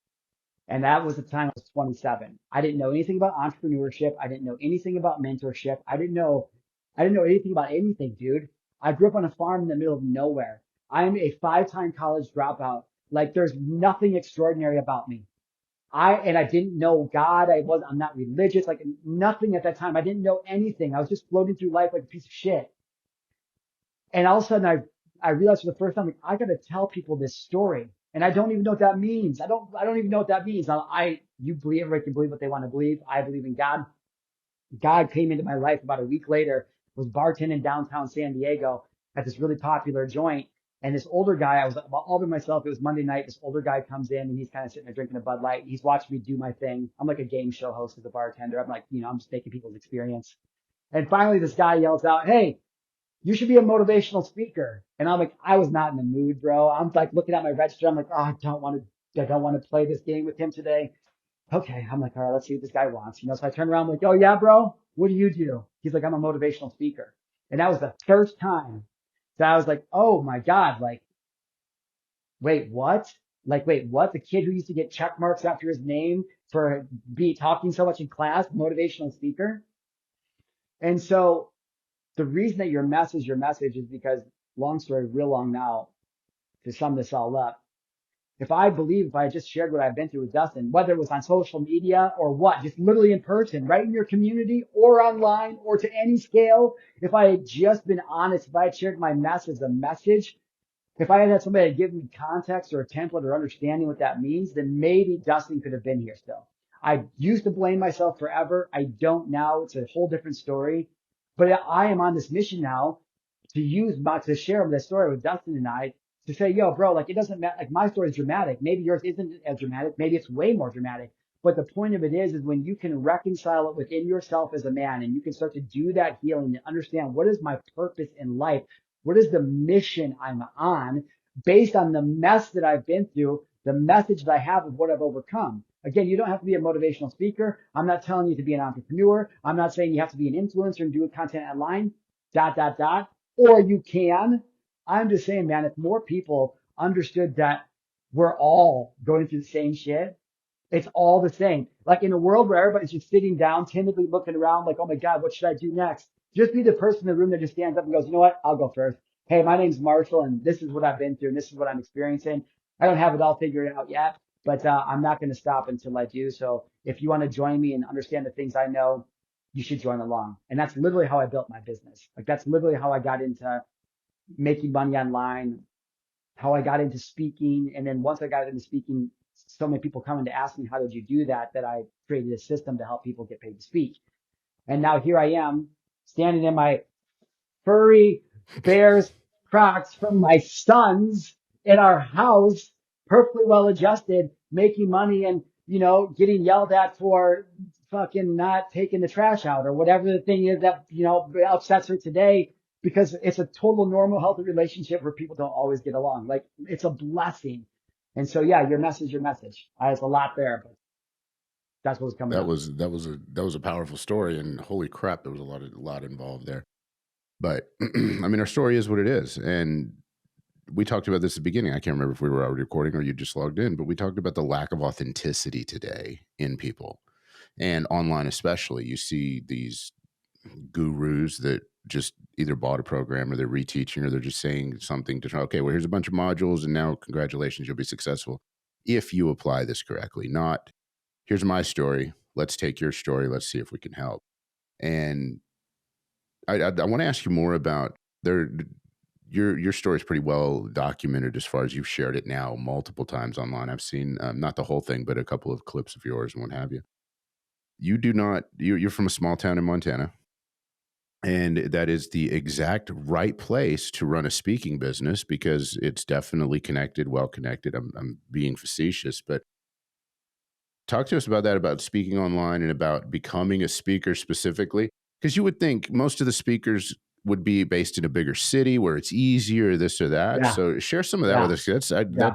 Speaker 2: And that was the time I was 27. I didn't know anything about entrepreneurship. I didn't know anything about mentorship. I didn't know anything about anything, dude. I grew up on a farm in the middle of nowhere. I'm a 5-time college dropout. Like there's nothing extraordinary about me. I didn't know God. I'm not religious, like nothing at that time. I didn't know anything. I was just floating through life like a piece of shit. And all of a sudden I realized for the first time, like, I got to tell people this story. And I don't even know what that means. I don't even know what that means. You believe, everybody can believe what they want to believe. I believe in God. God came into my life about a week later, was bartending downtown San Diego at this really popular joint. And this older guy, I was all by myself. It was Monday night. This older guy comes in and he's kind of sitting there drinking a Bud Light. He's watching me do my thing. I'm like a game show host as a bartender. I'm like, I'm just making people's experience. And finally, this guy yells out, hey, you should be a motivational speaker. And I'm like, I was not in the mood, bro. I'm like looking at my register. I'm like, oh, I don't want to play this game with him today. Okay. I'm like, all right, let's see what this guy wants. So I turn around, I'm like, oh yeah, bro, what do you do? He's like, I'm a motivational speaker. And that was the first time that I was like, oh my God, like, wait, what? Like, wait, what? The kid who used to get check marks after his name for talking so much in class, motivational speaker. And so the reason that your message is because, long story, real long now, to sum this all up, if I just shared what I've been through with Dustin, whether it was on social media or what, just literally in person, right in your community or online or to any scale, if I had just been honest, if I had shared my mess as a message, if I had had somebody give me context or a template or understanding what that means, then maybe Dustin could have been here still. I used to blame myself forever. I don't now. It's a whole different story. But I am on this mission now to share this story with Dustin and I to say, yo, bro, like it doesn't matter. Like my story is dramatic. Maybe yours isn't as dramatic. Maybe it's way more dramatic. But the point of it is when you can reconcile it within yourself as a man and you can start to do that healing and understand what is my purpose in life? What is the mission I'm on based on the mess that I've been through, the message that I have of what I've overcome? Again, you don't have to be a motivational speaker. I'm not telling you to be an entrepreneur. I'm not saying you have to be an influencer and do content online, dot, dot, dot. Or you can. I'm just saying, man, if more people understood that we're all going through the same shit, it's all the same. Like in a world where everybody's just sitting down, timidly looking around like, oh my God, what should I do next? Just be the person in the room that just stands up and goes, you know what? I'll go first. Hey, my name's Marshall and this is what I've been through and this is what I'm experiencing. I don't have it all figured out yet, but I'm not going to stop until I do. So if you want to join me and understand the things I know, you should join along. And that's literally how I built my business. Like that's literally how I got into making money online, how I got into speaking. And then once I got into speaking, so many people coming to ask me, how did you do that? That I created a system to help people get paid to speak. And now here I am standing in my furry bears Crocs from my sons in our house, perfectly well adjusted, making money and, getting yelled at for fucking not taking the trash out or whatever the thing is that, upsets her today because it's a total normal, healthy relationship where people don't always get along. Like it's a blessing. And so, yeah, your message, your message. There's a lot there, but that's what's coming
Speaker 1: That
Speaker 2: up.
Speaker 1: was a powerful story, and holy crap, there was a lot involved there. But I mean, our story is what it is, and we talked about this at the beginning. I can't remember if we were already recording or you just logged in, but we talked about the lack of authenticity today in people and online, especially. You see these gurus that just either bought a program or they're reteaching or they're just saying something to try, okay, well, here's a bunch of modules and now congratulations, you'll be successful if you apply this correctly. Not, here's my story. Let's take your story. Let's see if we can help. And I want to ask you more about your story is pretty well documented as far as you've shared it now multiple times online. I've seen not the whole thing, but a couple of clips of yours and what have you. You do not. You're from a small town in Montana, and that is the exact right place to run a speaking business because it's definitely connected, well connected. I'm being facetious, but talk to us about that, about speaking online and about becoming a speaker specifically. Because you would think most of the speakers would be based in a bigger city where it's easier, this or that.
Speaker 2: Yeah.
Speaker 1: So share some of that with
Speaker 2: Yeah.
Speaker 1: us.
Speaker 2: Yeah.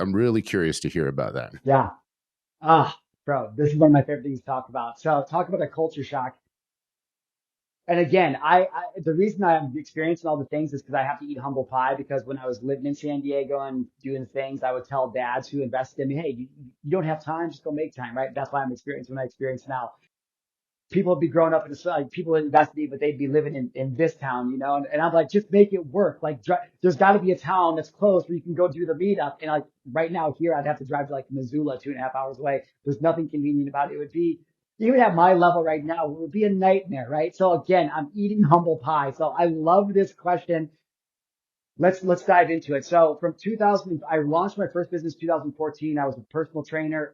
Speaker 1: I'm really curious to hear about that.
Speaker 2: Yeah. Bro, this is one of my favorite things to talk about. So talk about a culture shock. And again, the reason I'm experiencing all the things is because I have to eat humble pie because when I was living in San Diego and doing things, I would tell dads who invested in me, hey, you don't have time, just go make time, right? That's why I'm experiencing what I experience now. People would be growing up in the like people that invest in me, but they'd be living in this town, and I'm like, just make it work. Like, there's got to be a town that's close where you can go do the meetup. And like right now here, I'd have to drive to like Missoula, 2.5 hours away. There's nothing convenient about it. It would be, even at my level right now, it would be a nightmare, right? So again, I'm eating humble pie. So I love this question. Let's dive into it. So from 2000, I launched my first business 2014. I was a personal trainer.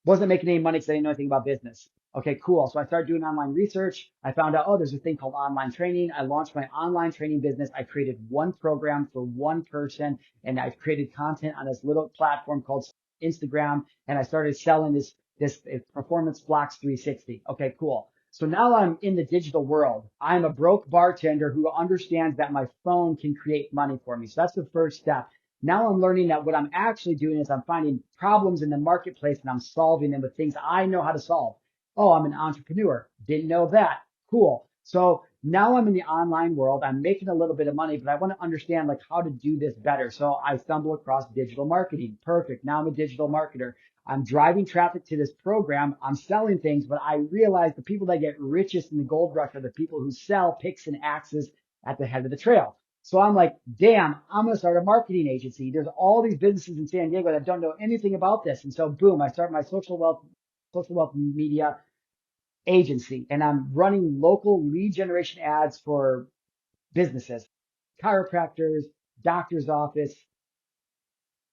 Speaker 2: Wasn't making any money because I didn't know anything about business. Okay, cool. So I started doing online research. I found out, oh, there's a thing called online training. I launched my online training business. I created one program for one person and I created content on this little platform called Instagram. And I started selling this performance blocks 360. Okay, cool. So now I'm in the digital world. I'm a broke bartender who understands that my phone can create money for me. So that's the first step. Now I'm learning that what I'm actually doing is I'm finding problems in the marketplace and I'm solving them with things I know how to solve. Oh, I'm an entrepreneur. Didn't know that. Cool. So now I'm in the online world. I'm making a little bit of money, but I want to understand like how to do this better. So I stumble across digital marketing. Perfect. Now I'm a digital marketer. I'm driving traffic to this program. I'm selling things, but I realize the people that get richest in the gold rush are the people who sell picks and axes at the head of the trail. So I'm like, damn, I'm going to start a marketing agency. There's all these businesses in San Diego that don't know anything about this. And so boom, I start my social wealth media agency and I'm running local lead generation ads for businesses, chiropractors, doctor's office,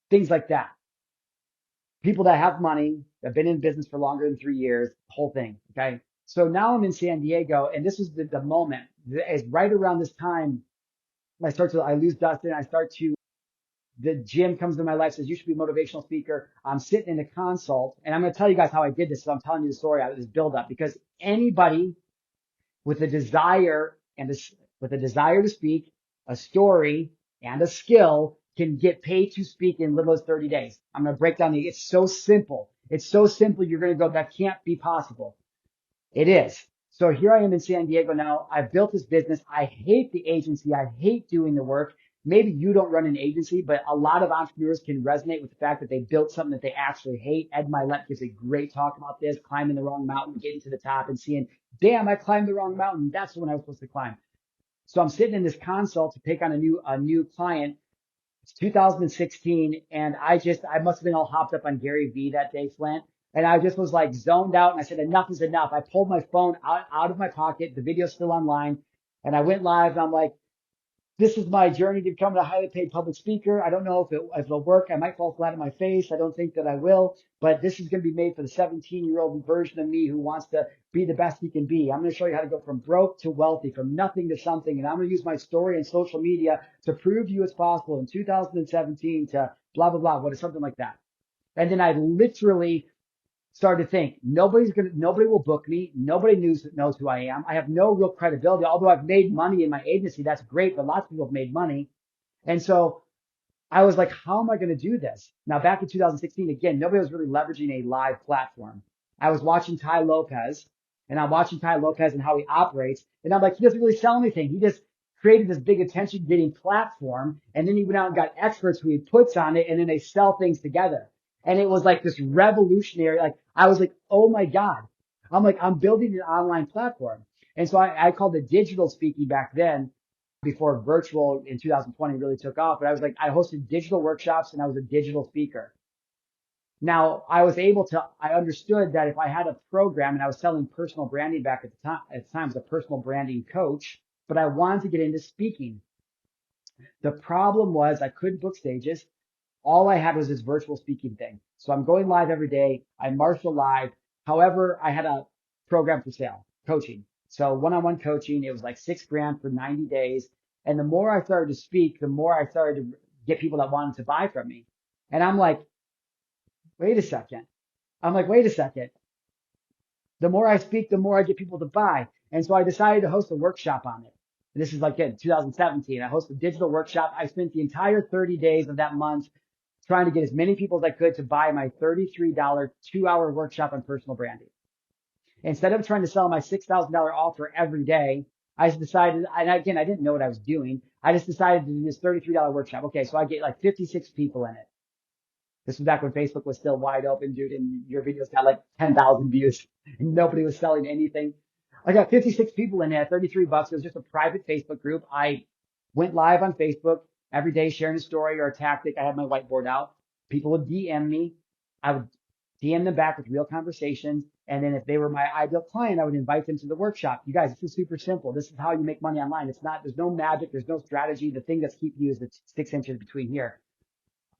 Speaker 2: things like that. people that have money, that have been in business for longer than 3 years, whole thing. Okay. So now I'm in San Diego, and this is the moment. It's right around this time I lose Dustin. The gym comes into my life, says, you should be a motivational speaker. I'm sitting in a consult, and I'm going to tell you guys how I did this. So I'm telling you the story out of this build up, because anybody with a desire with a desire to speak, a story, and a skill can get paid to speak in little as 30 days. I'm going to break down it's so simple. It's so simple. You're going to go, that can't be possible. It is. So here I am in San Diego now. I've built this business. I hate the agency. I hate doing the work. Maybe you don't run an agency, but a lot of entrepreneurs can resonate with the fact that they built something that they actually hate. Ed Milet gives a great talk about this, climbing the wrong mountain, getting to the top and seeing, damn, I climbed the wrong mountain. That's the one I was supposed to climb. So I'm sitting in this consult to take on a new client. It's 2016, and I must have been all hopped up on Gary Vee that day, Flint. And I just was like zoned out, and I said, enough is enough. I pulled my phone out of my pocket. The video's still online. And I went live, and I'm like, this is my journey to become a highly paid public speaker. I don't know if it'll work. I might fall flat on my face. I don't think that I will, but this is going to be made for the 17-year-old version of me who wants to be the best he can be. I'm going to show you how to go from broke to wealthy, from nothing to something. And I'm going to use my story and social media to prove to you it's possible in 2017 to blah, blah, blah, what is something like that. And then I literally started to think, nobody will book me. Nobody knows who I am. I have no real credibility. Although I've made money in my agency, that's great, but lots of people have made money. And so I was like, how am I going to do this? Now, back in 2016, again, nobody was really leveraging a live platform. I was watching Tai Lopez, and I'm watching Tai Lopez and how he operates. And I'm like, he doesn't really sell anything. He just created this big attention getting platform. And then he went out and got experts who he puts on it, and then they sell things together. And it was like this revolutionary, like, I was like, oh my God. I'm like, I'm building an online platform. And so I called it digital speaking back then, before virtual in 2020 really took off. But I was like, I hosted digital workshops and I was a digital speaker. Now I understood that if I had a program, and I was selling personal branding back at the time I was a personal branding coach, but I wanted to get into speaking. The problem was I couldn't book stages. All I had was this virtual speaking thing. So I'm going live every day. I Marshall live. However, I had a program for sale, coaching. So one-on-one coaching, it was like $6,000 for 90 days. And the more I started to speak, the more I started to get people that wanted to buy from me. And I'm like, wait a second. Wait a second. The more I speak, the more I get people to buy. And so I decided to host a workshop on it. And this is like in 2017. I hosted a digital workshop. I spent the entire 30 days of that month trying to get as many people as I could to buy my $33 2-hour workshop on personal branding. Instead of trying to sell my $6,000 offer every day, I just decided, and again, I didn't know what I was doing. I just decided to do this $33 workshop. Okay, so I get like 56 people in it. This was back when Facebook was still wide open, dude, and your videos got like 10,000 views and nobody was selling anything. I got 56 people in there, $33. It was just a private Facebook group. I went live on Facebook every day, sharing a story or a tactic. I had my whiteboard out. People would DM me. I would DM them back with real conversations. And then if they were my ideal client, I would invite them to the workshop. You guys, this is super simple. This is how you make money online. There's no magic. There's no strategy. The thing that's keeping you is the 6 inches between here.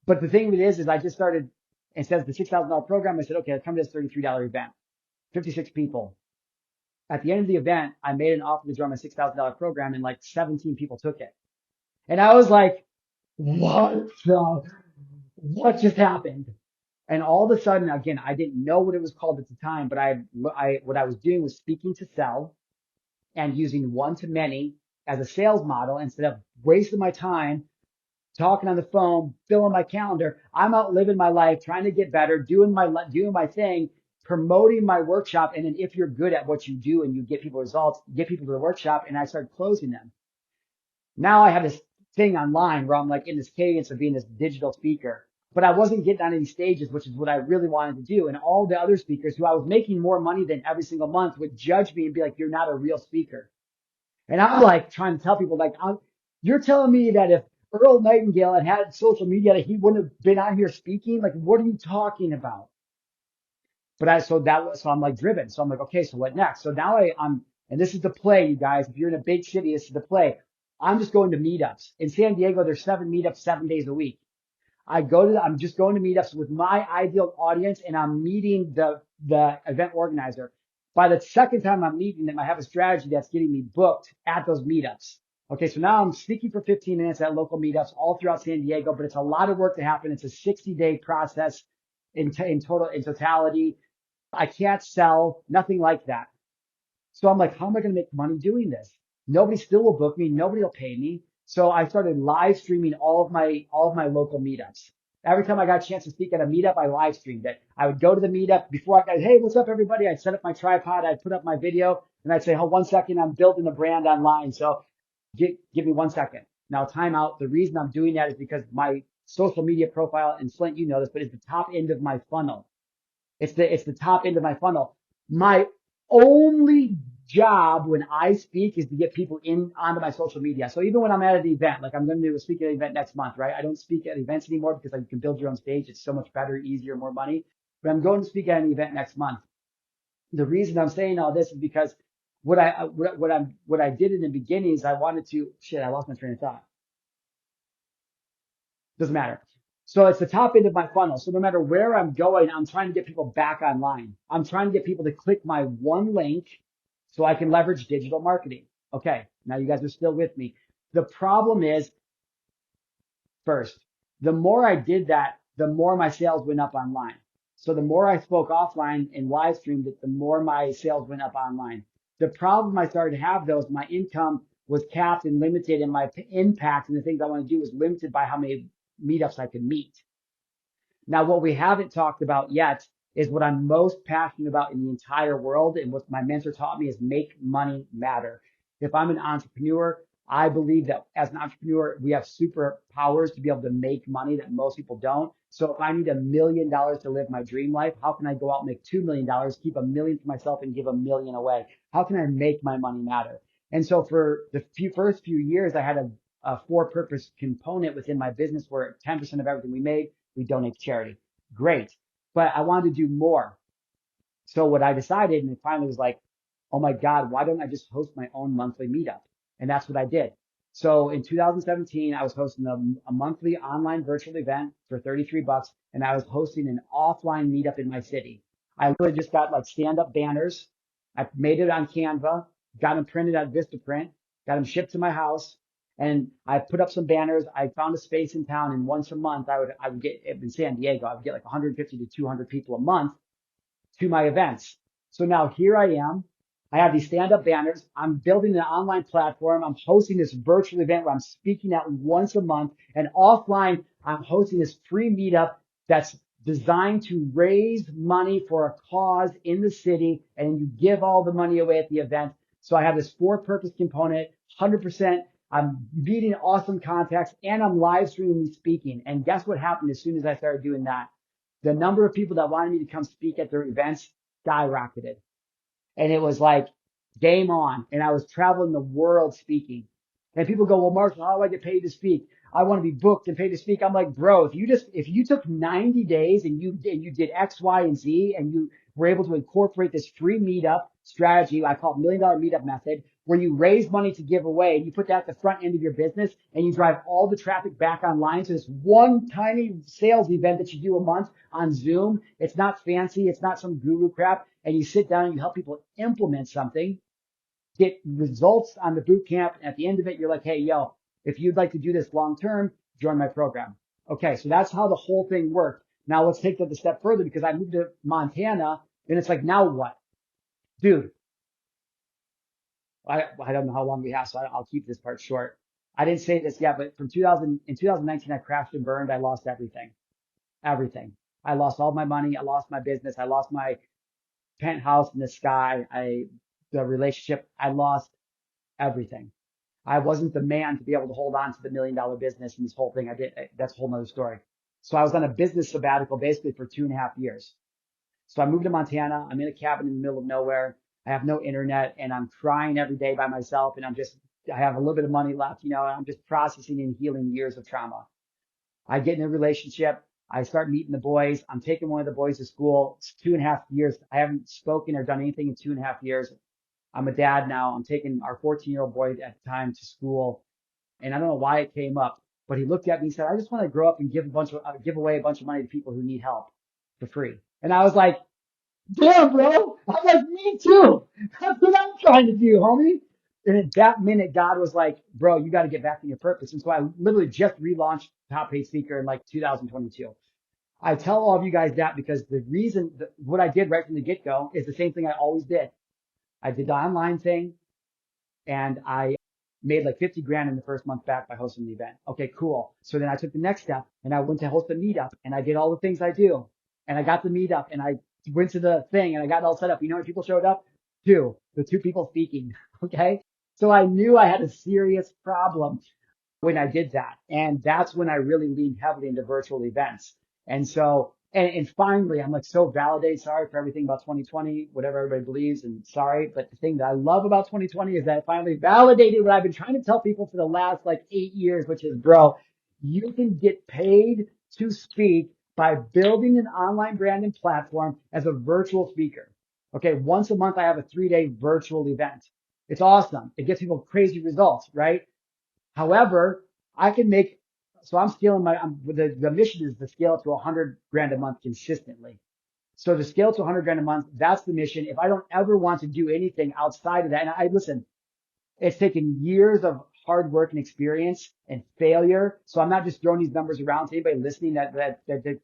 Speaker 2: But the thing of it is I just started, instead of the $6,000 program, I said, okay, I'll come to this $33 event. 56 people. At the end of the event, I made an offer to join my $6,000 program, and like 17 people took it. And I was like, what just happened? And all of a sudden, again, I didn't know what it was called at the time, but what I was doing was speaking to sell and using one to many as a sales model instead of wasting my time talking on the phone, filling my calendar. I'm out living my life, trying to get better, doing my thing, promoting my workshop. And then if you're good at what you do and you get people results, get people to the workshop, and I started closing them. Now I have this thing online where I'm like in this cadence of being this digital speaker, but I wasn't getting on any stages, which is what I really wanted to do. And all the other speakers who I was making more money than every single month would judge me and be like, you're not a real speaker. And I'm like trying to tell people, like, you're telling me that if Earl Nightingale had social media, that he wouldn't have been out here speaking? Like, what are you talking about? But so I'm like driven. So I'm like, okay, so what next? So now and this is the play, you guys. If you're in a big city, this is the play. I'm just going to meetups. In San Diego, there's 7 meetups 7 days a week. I'm just going to meetups with my ideal audience and I'm meeting the event organizer. By the second time I'm meeting them, I have a strategy that's getting me booked at those meetups. Okay, so now I'm speaking for 15 minutes at local meetups all throughout San Diego, but it's a lot of work to happen. It's a 60-day process in totality. I can't sell, nothing like that. So I'm like, how am I going to make money doing this? Nobody still will book me. Nobody will pay me. So I started live streaming all of my local meetups. Every time I got a chance to speak at a meetup, I live streamed it. I would go to the meetup before I got, hey, what's up, everybody? I'd set up my tripod. I'd put up my video and I'd say, hold 1 second. I'm building a brand online. So give me 1 second. Now, time out. The reason I'm doing that is because my social media profile, and Flint, you know this, but it's the top end of my funnel. It's the top end of my funnel. My only job when I speak is to get people in onto my social media. So even when I'm at an event, like I'm going to do a speak at an event next month, right? I don't speak at events anymore because you can build your own stage. It's so much better, easier, more money. But I'm going to speak at an event next month. The reason I'm saying all this is because what I did in the beginning is I wanted to, I lost my train of thought. Doesn't matter. So it's the top end of my funnel. So no matter where I'm going, I'm trying to get people back online. I'm trying to get people to click my one link so I can leverage digital marketing. Okay. Now you guys are still with me. The problem is first, the more I did that, the more my sales went up online. So the more I spoke offline and live streamed it, the more my sales went up online. The problem I started to have though is my income was capped and limited and my impact and the things I want to do was limited by how many meetups I could meet. Now, what we haven't talked about yet is what I'm most passionate about in the entire world. And what my mentor taught me is make money matter. If I'm an entrepreneur, I believe that as an entrepreneur, we have superpowers to be able to make money that most people don't. So if I need $1 million to live my dream life, how can I go out and make $2 million, keep $1 million for myself and give $1 million away? How can I make my money matter? And so for the first few years, I had a for-purpose component within my business where 10% of everything we made, we donate to charity. Great. But I wanted to do more. So what I decided, and it finally was like, oh my God, why don't I just host my own monthly meetup? And that's what I did. So in 2017, I was hosting a monthly online virtual event for $33, and I was hosting an offline meetup in my city. I literally just got like stand-up banners. I made it on Canva, got them printed out Vistaprint, got them shipped to my house, and I put up some banners. I found a space in town, and once a month I would get in San Diego. I would get like 150 to 200 people a month to my events. So now here I am. I have these stand-up banners. I'm building an online platform. I'm hosting this virtual event where I'm speaking out once a month. And offline, I'm hosting this free meetup that's designed to raise money for a cause in the city. And you give all the money away at the event. So I have this for-purpose component, 100%. I'm meeting awesome contacts and I'm live streaming me speaking. And guess what happened as soon as I started doing that? The number of people that wanted me to come speak at their events skyrocketed. And it was like game on. And I was traveling the world speaking. And people go, well, Marshall, how do I get paid to speak? I want to be booked and paid to speak. I'm like, bro, if you took 90 days and you did X, Y, and Z and you were able to incorporate this free meetup strategy, I call it $1 million meetup method, where you raise money to give away and you put that at the front end of your business and you drive all the traffic back online. So this one tiny sales event that you do a month on Zoom, it's not fancy. It's not some guru crap. And you sit down and you help people implement something, get results on the boot camp. And at the end of it, you're like, hey, yo, if you'd like to do this long term, join my program. Okay. So that's how the whole thing worked. Now let's take that a step further because I moved to Montana and it's like, now what? Dude, I don't know how long we have, so I'll keep this part short. I didn't say this yet, but in 2019, I crashed and burned. I lost everything, everything. I lost all my money. I lost my business. I lost my penthouse in the sky. The relationship. I lost everything. I wasn't the man to be able to hold on to the $1 million business and this whole thing. That's a whole nother story. So I was on a business sabbatical basically for 2.5 years. So I moved to Montana. I'm in a cabin in the middle of nowhere. I have no internet and I'm crying every day by myself. And I have a little bit of money left, and I'm just processing and healing years of trauma. I get in a relationship. I start meeting the boys. I'm taking one of the boys to school. It's 2.5 years. I haven't spoken or done anything in 2.5 years. I'm a dad now. I'm taking our 14-year-old boy at the time to school. And I don't know why it came up, But he looked at me and said, I just want to grow up and give away a bunch of money to people who need help for free. And I was like, damn, bro. I'm like, me too. That's what I'm trying to do, homie. And at that minute, God was like, bro, you got to get back to your purpose. And so I literally just relaunched Top Paid Speaker in like 2022. I tell all of you guys that because the reason that what I did right from the get go is the same thing I always did. I did the online thing and I made like 50 grand in the first month back by hosting the event. Okay, cool. So then I took the next step and I went to host a meetup and I did all the things I do and I got the meetup and I went to the thing and I got it all set up. You know how many people showed up? The two people speaking. Okay. So I knew I had a serious problem when I did that. And that's when I really leaned heavily into virtual events. And so, and finally, I'm like so validated. Sorry for everything about 2020, whatever everybody believes, and sorry. But the thing that I love about 2020 is that it finally validated what I've been trying to tell people for the last like 8 years, which is, bro, you can get paid to speak by building an online brand and platform as a virtual speaker. Okay. Once a month, I have a 3-day virtual event. It's awesome. It gets people crazy results, right? However, I can make, so I'm scaling the mission is to scale to 100 grand a month consistently. So to scale to 100 grand a month, that's the mission. If I don't ever want to do anything outside of that, and listen, it's taken years of hard work and experience and failure. So I'm not just throwing these numbers around to anybody listening that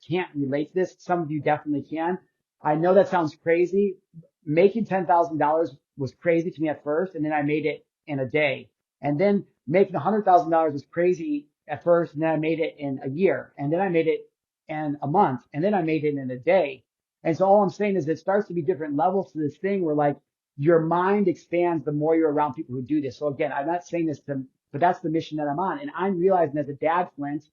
Speaker 2: can't relate to this. Some of you definitely can. I know that sounds crazy. Making $10,000 was crazy to me at first, and then I made it in a day. And then making $100,000 was crazy at first, and then I made it in a year, and then I made it in a month, and then I made it in a day. And so all I'm saying is it starts to be different levels to this thing where like your mind expands the more you're around people who do this. So again, I'm not saying this to, but that's the mission that I'm on. And I'm realizing as a dad, Flint,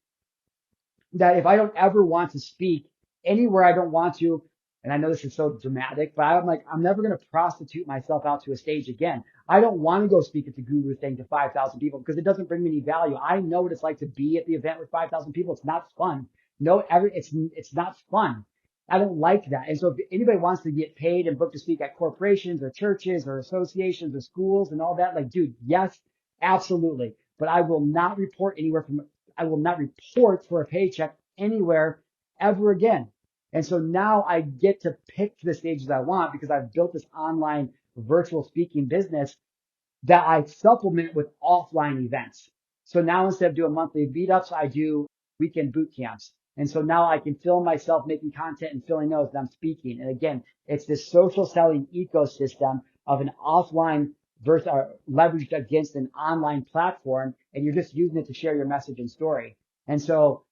Speaker 2: that if I don't ever want to speak anywhere I don't want to, and I know this is so dramatic, but I'm like, I'm never going to prostitute myself out to a stage again. I don't want to go speak at the guru thing to 5,000 people because it doesn't bring me any value. I know what it's like to be at the event with 5,000 people. It's not fun. No, it's not fun. I don't like that. And so if anybody wants to get paid and booked to speak at corporations or churches or associations or schools and all that, like, dude, yes, absolutely. But I will not report for a paycheck anywhere ever again. And so now I get to pick the stages I want because I've built this online virtual speaking business that I supplement with offline events. So now instead of doing monthly meetups, I do weekend boot camps. And so now I can film myself making content and filling those that I'm speaking. And again, it's this social selling ecosystem of an offline versus leveraged against an online platform. And you're just using it to share your message and story. And so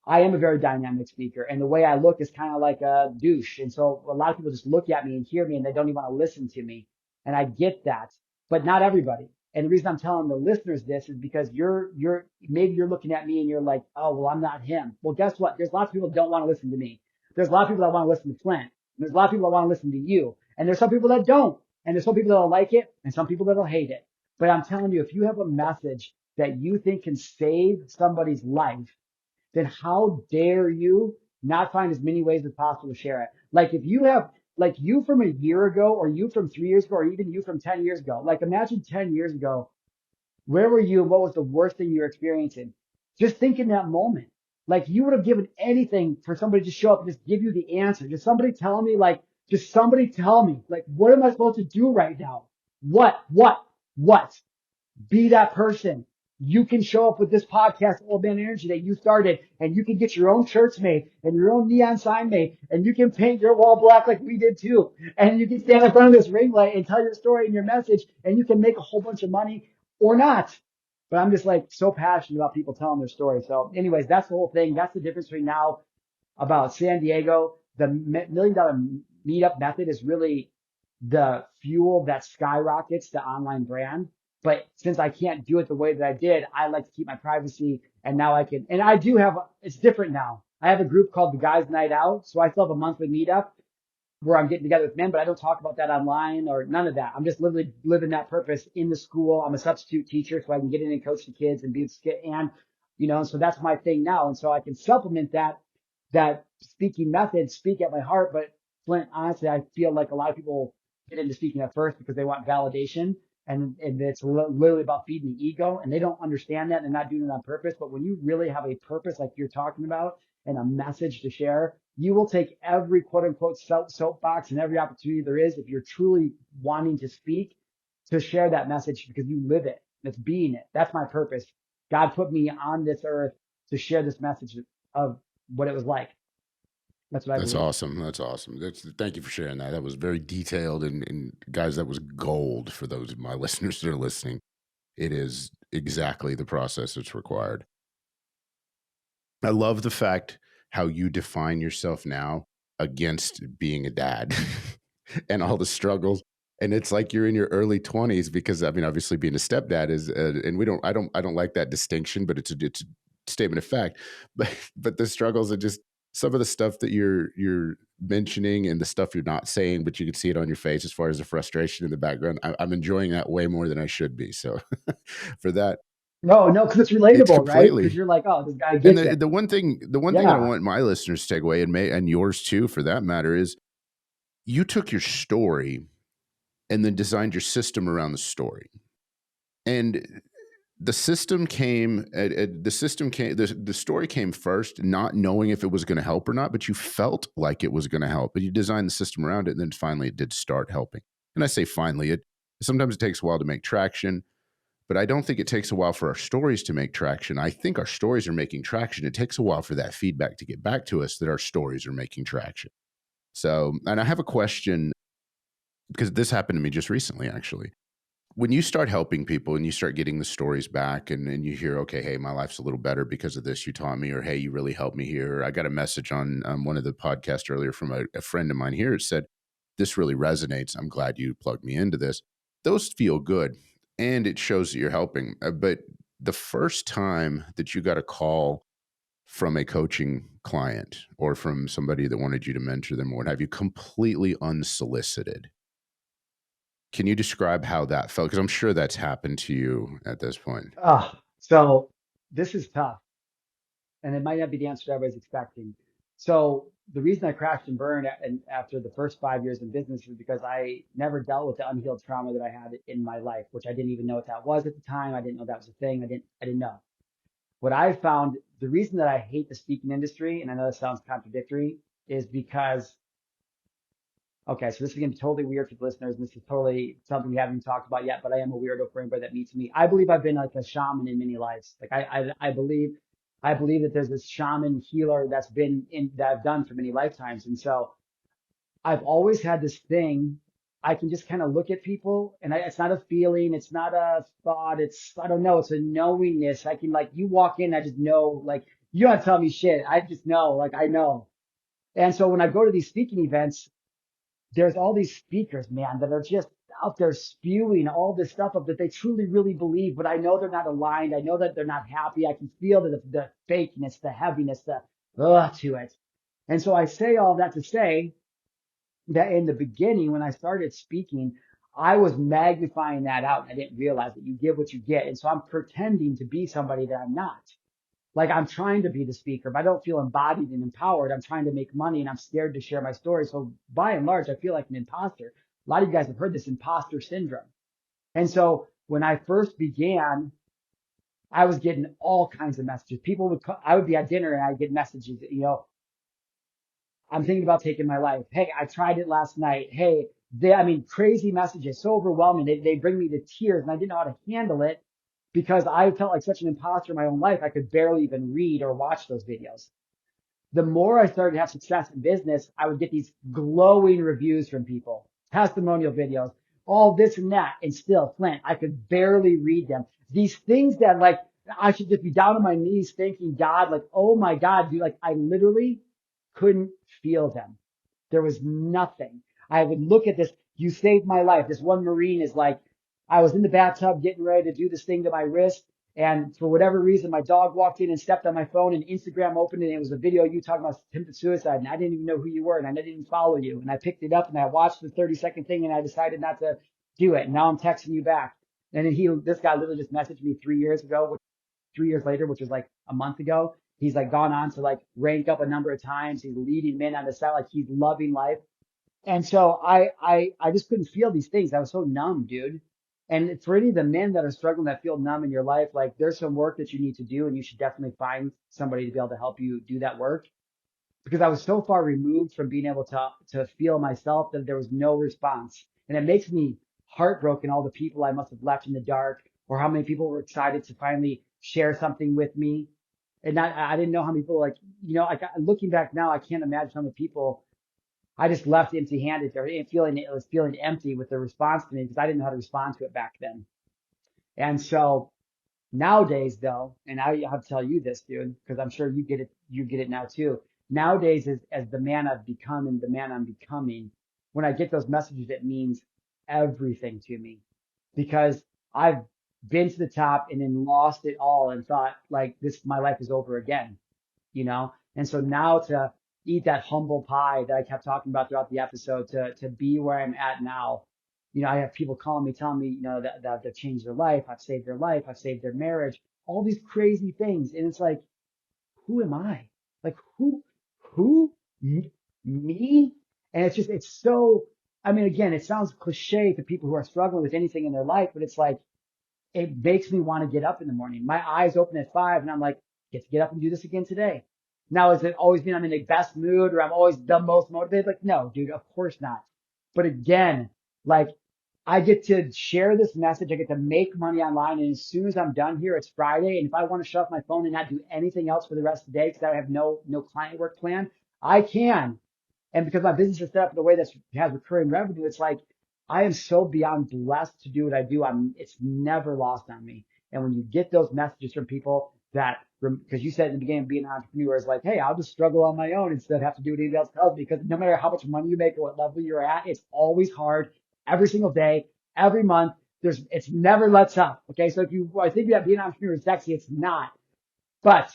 Speaker 2: I am a very dynamic speaker, and the way I look is kind of like a douche. And so a lot of people just look at me and hear me and they don't even want to listen to me. And I get that, but not everybody. And the reason I'm telling the listeners this is because maybe you're looking at me and you're like, oh, well, I'm not him. Well, guess what? There's lots of people that don't want to listen to me. There's a lot of people that want to listen to Flint. And there's a lot of people that want to listen to you. And there's some people that don't. And there's some people that'll like it and some people that'll hate it. But I'm telling you, if you have a message that you think can save somebody's life, then how dare you not find as many ways as possible to share it? Like if you have, like you from a year ago, or you from 3 years ago, or even you from 10 years ago, like imagine 10 years ago, where were you and what was the worst thing you were experiencing? Just think in that moment. Like you would have given anything for somebody to show up and just give you the answer. Just somebody tell me, like, what am I supposed to do right now? What? Be that person. You can show up with this podcast, Old Man Energy, that you started, and you can get your own shirts made and your own neon sign made, and you can paint your wall black like we did too. And you can stand in front of this ring light and tell your story and your message, and you can make a whole bunch of money or not. But I'm just like so passionate about people telling their story. So anyways, that's the whole thing. That's the difference between now about San Diego. The $1 million meetup method is really the fuel that skyrockets the online brand. But since I can't do it the way that I did, I like to keep my privacy. And now I can, and I do have, it's different now. I have a group called the Guys Night Out. So I still have a monthly meetup where I'm getting together with men, but I don't talk about that online or none of that. I'm just literally living that purpose in the school. I'm a substitute teacher, so I can get in and coach the kids and be and, so that's my thing now. And so I can supplement that speaking method, speak at my heart. But Flint, honestly, I feel like a lot of people get into speaking at first because they want validation. and it's literally about feeding the ego, and they don't understand that, and they're not doing it on purpose. But when you really have a purpose like you're talking about and a message to share, you will take every quote unquote soapbox and every opportunity there is, if you're truly wanting to speak, to share that message because you live it. That's being it. That's my purpose. God put me on this earth to share this message of what it was like. That's what I
Speaker 1: That's
Speaker 2: believe.
Speaker 1: awesome. That's awesome. Thank you for sharing that. That was very detailed, and guys, that was gold for those of my listeners that are listening. It is exactly the process that's required. I love the fact how you define yourself now against being a dad and all the struggles. And it's like you're in your early 20s because, I mean, obviously being a stepdad is, and I don't like that distinction, but it's a statement of fact. But the struggles are just some of the stuff that you're mentioning and the stuff you're not saying, but you can see it on your face as far as the frustration in the background. I'm enjoying that way more than I should be. So for that,
Speaker 2: No, no, because it's
Speaker 1: it's
Speaker 2: relatable, right? Because
Speaker 1: completely.
Speaker 2: you're like, oh, this guy
Speaker 1: And
Speaker 2: gets it.
Speaker 1: the one thing that I
Speaker 2: Yeah.
Speaker 1: want my listeners to take away, and yours too, for that matter, is you took your story and then designed your system around the story. And the story came first, not knowing if it was going to help or not, but you felt like it was going to help, but you designed the system around it, and then finally it did start helping. And I say finally, it sometimes it takes a while to make traction, but I don't think it takes a while for our stories to make traction. I think our stories are making traction. It takes a while for that feedback to get back to us that our stories are making traction. So, and I have a question because this happened to me just recently, actually. When you start helping people and you start getting the stories back, and you hear, okay, hey, my life's a little better because of this you taught me, or hey, you really helped me here. I got a message on one of the podcasts earlier from a friend of mine here. It said, this really resonates. I'm glad you plugged me into this. Those feel good. And it shows that you're helping. But the first time that you got a call from a coaching client or from somebody that wanted you to mentor them or what have you, completely unsolicited, can you describe how that felt? Because I'm sure that's happened to you at this point.
Speaker 2: So this is tough, and it might not be the answer everybody's expecting. So the reason I crashed and burned after the first 5 years in business is because I never dealt with the unhealed trauma that I had in my life, which I didn't even know what that was at the time. I didn't know that was a thing. I didn't know. What I found, the reason that I hate the speaking industry, and I know this sounds contradictory, is because, okay, so this is going to be totally weird for the listeners, and this is totally something we haven't even talked about yet, but I am a weirdo for anybody that meets me. I believe I've been like a shaman in many lives. Like I believe that there's this shaman healer that I've done for many lifetimes. And so I've always had this thing. I can just kind of look at people, and it's not a feeling, it's not a thought, I don't know, it's a knowingness. I can, like, you walk in, I just know, like, you don't tell me shit. I just know, like, I know. And so when I go to these speaking events, there's all these speakers, man, that are just out there spewing all this stuff of that they truly, really believe, but I know they're not aligned. I know that they're not happy. I can feel the fakeness, the heaviness, the to it. And so I say all that to say that in the beginning, when I started speaking, I was magnifying that out. And I didn't realize that you give what you get. And so I'm pretending to be somebody that I'm not. Like, I'm trying to be the speaker, but I don't feel embodied and empowered. I'm trying to make money and I'm scared to share my story. So by and large, I feel like an imposter. A lot of you guys have heard this imposter syndrome. And so when I first began, I was getting all kinds of messages. I would be at dinner and I'd get messages, I'm thinking about taking my life. Hey, I tried it last night. Hey, crazy messages, so overwhelming. They bring me to tears, and I didn't know how to handle it because I felt like such an imposter in my own life. I could barely even read or watch those videos. The more I started to have success in business, I would get these glowing reviews from people, testimonial videos, all this and that. And still, Flint, I could barely read them. These things that, like, I should just be down on my knees thanking God, like, oh my God, dude, like, I literally couldn't feel them. There was nothing. I would look at this. You saved my life. This one Marine is like, I was in the bathtub getting ready to do this thing to my wrist. And for whatever reason, my dog walked in and stepped on my phone, and Instagram opened, and it was a video of you talking about attempted suicide. And I didn't even know who you were, and I didn't even follow you. And I picked it up and I watched the 30-second thing, and I decided not to do it. And now I'm texting you back. And then this guy literally just messaged me 3 years ago, 3 years later, which was like a month ago. He's like gone on to like rank up a number of times. He's leading men on the side, like he's loving life. And so I just couldn't feel these things. I was so numb, dude. And for any of the men that are struggling that feel numb in your life, like there's some work that you need to do, and you should definitely find somebody to be able to help you do that work. Because I was so far removed from being able to feel myself that there was no response. And it makes me heartbroken all the people I must have left in the dark, or how many people were excited to finally share something with me. And I didn't know how many people like, like looking back now, I can't imagine how many people I just left empty handed or it was feeling empty with the response to me because I didn't know how to respond to it back then. And so nowadays, though, and I have to tell you this, dude, because I'm sure you get it now too. Nowadays, as the man I've become and the man I'm becoming, when I get those messages, it means everything to me because I've been to the top and then lost it all and thought like this, my life is over again, you know? And so now to eat that humble pie that I kept talking about throughout the episode, to be where I'm at now, I have people calling me, telling me, that they've changed their life. I've saved their life. I've saved their marriage, all these crazy things. And it's like, who am I? Like who, me? And it's just, it's so, I mean, again, it sounds cliche to people who are struggling with anything in their life, but it's like, it makes me want to get up in the morning. My eyes open at 5 and I'm like, get to get up and do this again today. Now, is it always mean I'm in the best mood or I'm always the most motivated? Like, no, dude, of course not. But again, like I get to share this message. I get to make money online. And as soon as I'm done here, it's Friday. And if I want to shut off my phone and not do anything else for the rest of the day because I have no client work planned, I can. And because my business is set up in a way that has recurring revenue, it's like I am so beyond blessed to do what I do. It's never lost on me. And when you get those messages from people that, because you said in the beginning, being an entrepreneur is like, hey, I'll just struggle on my own instead of have to do what anybody else tells me. Because no matter how much money you make or what level you're at, it's always hard every single day, every month. It's never lets up. Okay. So I think that being an entrepreneur is sexy. It's not, but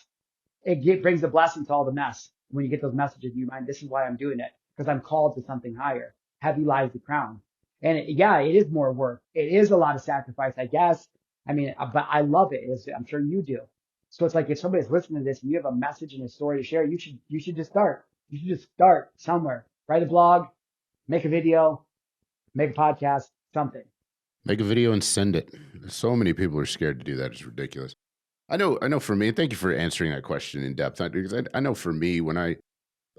Speaker 2: brings a blessing to all the mess. When you get those messages in your mind, this is why I'm doing it, because I'm called to something higher. Heavy lies the crown. And it is more work. It is a lot of sacrifice, I guess. I mean, but I love it. I'm sure you do. So it's like if somebody's listening to this and you have a message and a story to share, you should just start. You should just start somewhere. Write a blog, make a video, make a podcast, something.
Speaker 1: Make a video and send it. So many people are scared to do that. It's ridiculous. I know for me, and thank you for answering that question in depth. Because I know for me, when I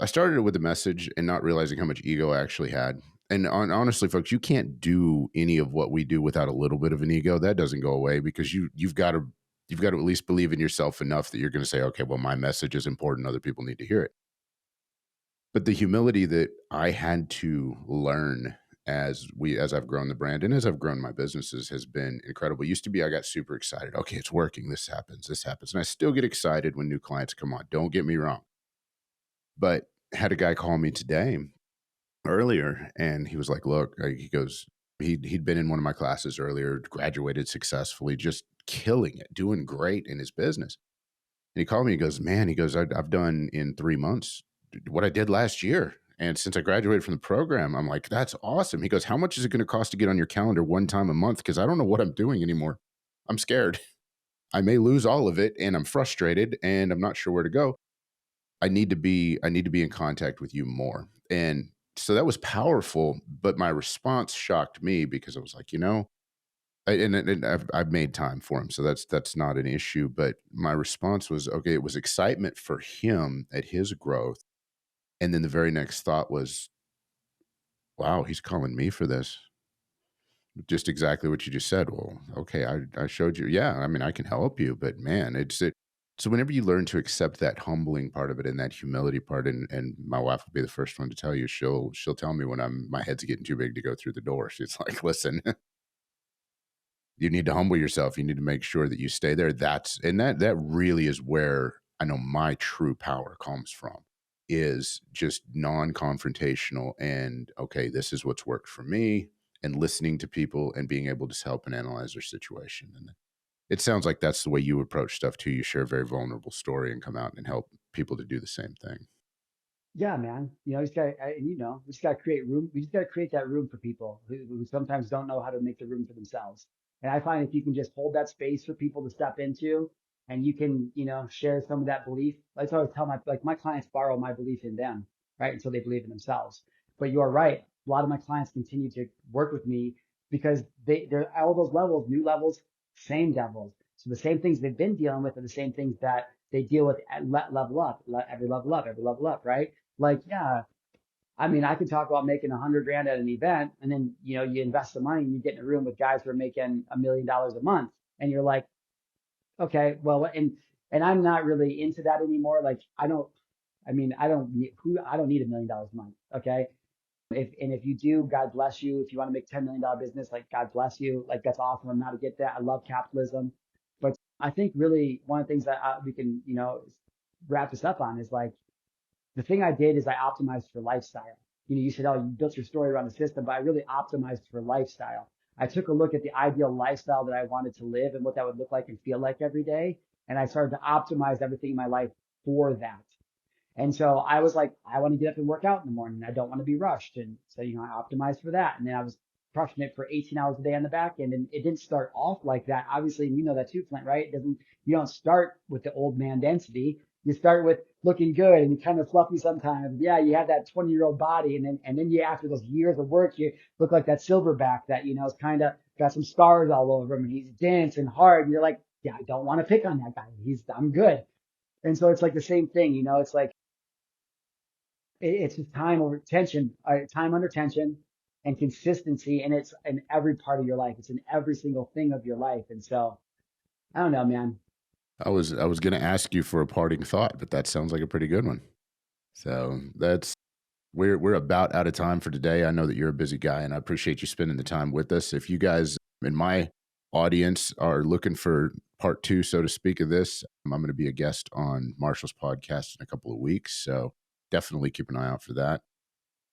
Speaker 1: started it with a message and not realizing how much ego I actually had. And honestly, folks, you can't do any of what we do without a little bit of an ego. That doesn't go away because you've got to at least believe in yourself enough that you're going to say, okay, well, my message is important. Other people need to hear it. But the humility that I had to learn as I've grown the brand and as I've grown my businesses has been incredible. It used to be I got super excited. Okay, it's working. This happens. And I still get excited when new clients come on. Don't get me wrong. But had a guy call me today earlier and he was like, look, he goes, he'd been in one of my classes earlier, graduated successfully, just killing it, doing great in his business. And he called me, he goes, man, I've done in 3 months what I did last year. And since I graduated from the program, I'm like, that's awesome. He goes, how much is it going to cost to get on your calendar one time a month? Because I don't know what I'm doing anymore. I'm scared. I may lose all of it and I'm frustrated and I'm not sure where to go. I need to be in contact with you more. And so that was powerful, but my response shocked me because I was like, and I've made time for him, so that's not an issue. But my response was, okay, it was excitement for him at his growth, and then the very next thought was, wow, he's calling me for this. Just exactly what you just said. Well, okay, I showed you. Yeah, I mean, I can help you, but man, it's it. So whenever you learn to accept that humbling part of it and that humility part, and my wife will be the first one to tell you, she'll tell me when my head's getting too big to go through the door. She's like, listen, you need to humble yourself. You need to make sure that you stay there. That really is where I know my true power comes from, is just non-confrontational and okay, this is what's worked for me, and listening to people and being able to help and analyze their situation. And it sounds like that's the way you approach stuff too. You share a very vulnerable story and come out and help people to do the same thing.
Speaker 2: Yeah, man. We just got to create room. We just got to create that room for people who sometimes don't know how to make the room for themselves. And I find if you can just hold that space for people to step into and you can, share some of that belief. Like I always tell my clients borrow my belief in them, right? Until they believe in themselves. But you're right. A lot of my clients continue to work with me because they're all those levels, new levels, same devils. So the same things they've been dealing with are the same things that they deal with at level up, every level up, right? Like, yeah, I mean, I could talk about making 100 grand at an event, and then you invest the money and you get in a room with guys who are making $1 million a month, and you're like, okay, well, and I'm not really into that anymore. Like, I mean, I don't need $1 million a month. Okay, if you do, God bless you. If you want to make $10 million business, like God bless you. Like that's awesome. I'm not against that. I love capitalism, but I think really one of the things that we can wrap this up on is like the thing I did is I optimized for lifestyle. You said, oh, you built your story around the system, but I really optimized for lifestyle. I took a look at the ideal lifestyle that I wanted to live and what that would look like and feel like every day. And I started to optimize everything in my life for that. And so I was like, I want to get up and work out in the morning. I don't want to be rushed. And so, I optimized for that. And then I was crushing it for 18 hours a day on the back end. And it didn't start off like that. Obviously, and you know that too, Flint, right? You don't start with the old man density. You start with looking good and you kind of fluffy sometimes. Yeah, you have that 20-year-old body. And then you, after those years of work, you look like that silverback that, is kind of got some scars all over him and he's dense and hard. And you're like, yeah, I don't want to pick on that guy. I'm good. And so it's like the same thing, it's like, it's just time over tension, time under tension and consistency. And it's in every part of your life. It's in every single thing of your life. And so I don't know, man.
Speaker 1: I was going to ask you for a parting thought, but that sounds like a pretty good one. So we're about out of time for today. I know that you're a busy guy, and I appreciate you spending the time with us. If you guys in my audience are looking for part two, so to speak, of this, I'm going to be a guest on Marshall's podcast in a couple of weeks. So definitely keep an eye out for that.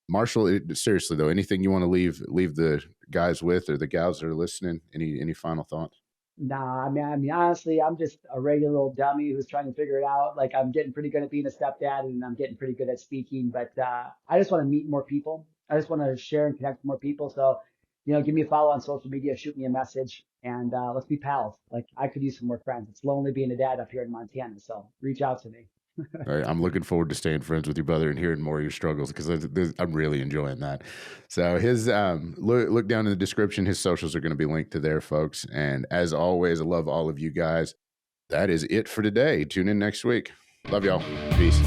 Speaker 1: Marshall, seriously though, anything you want to leave the guys with, or the gals that are listening? Any final thoughts?
Speaker 2: Nah, I mean, honestly, I'm just a regular old dummy who's trying to figure it out. Like I'm getting pretty good at being a stepdad and I'm getting pretty good at speaking, but I just want to meet more people. I just want to share and connect with more people. So, give me a follow on social media, shoot me a message, and let's be pals. Like I could use some more friends. It's lonely being a dad up here in Montana, so reach out to me.
Speaker 1: All right, I'm looking forward to staying friends with your brother and hearing more of your struggles, because I'm really enjoying that. So his look down in the description. His socials are going to be linked to there, folks. And as always, I love all of you guys. That is it for today. Tune in next week. Love y'all. Peace.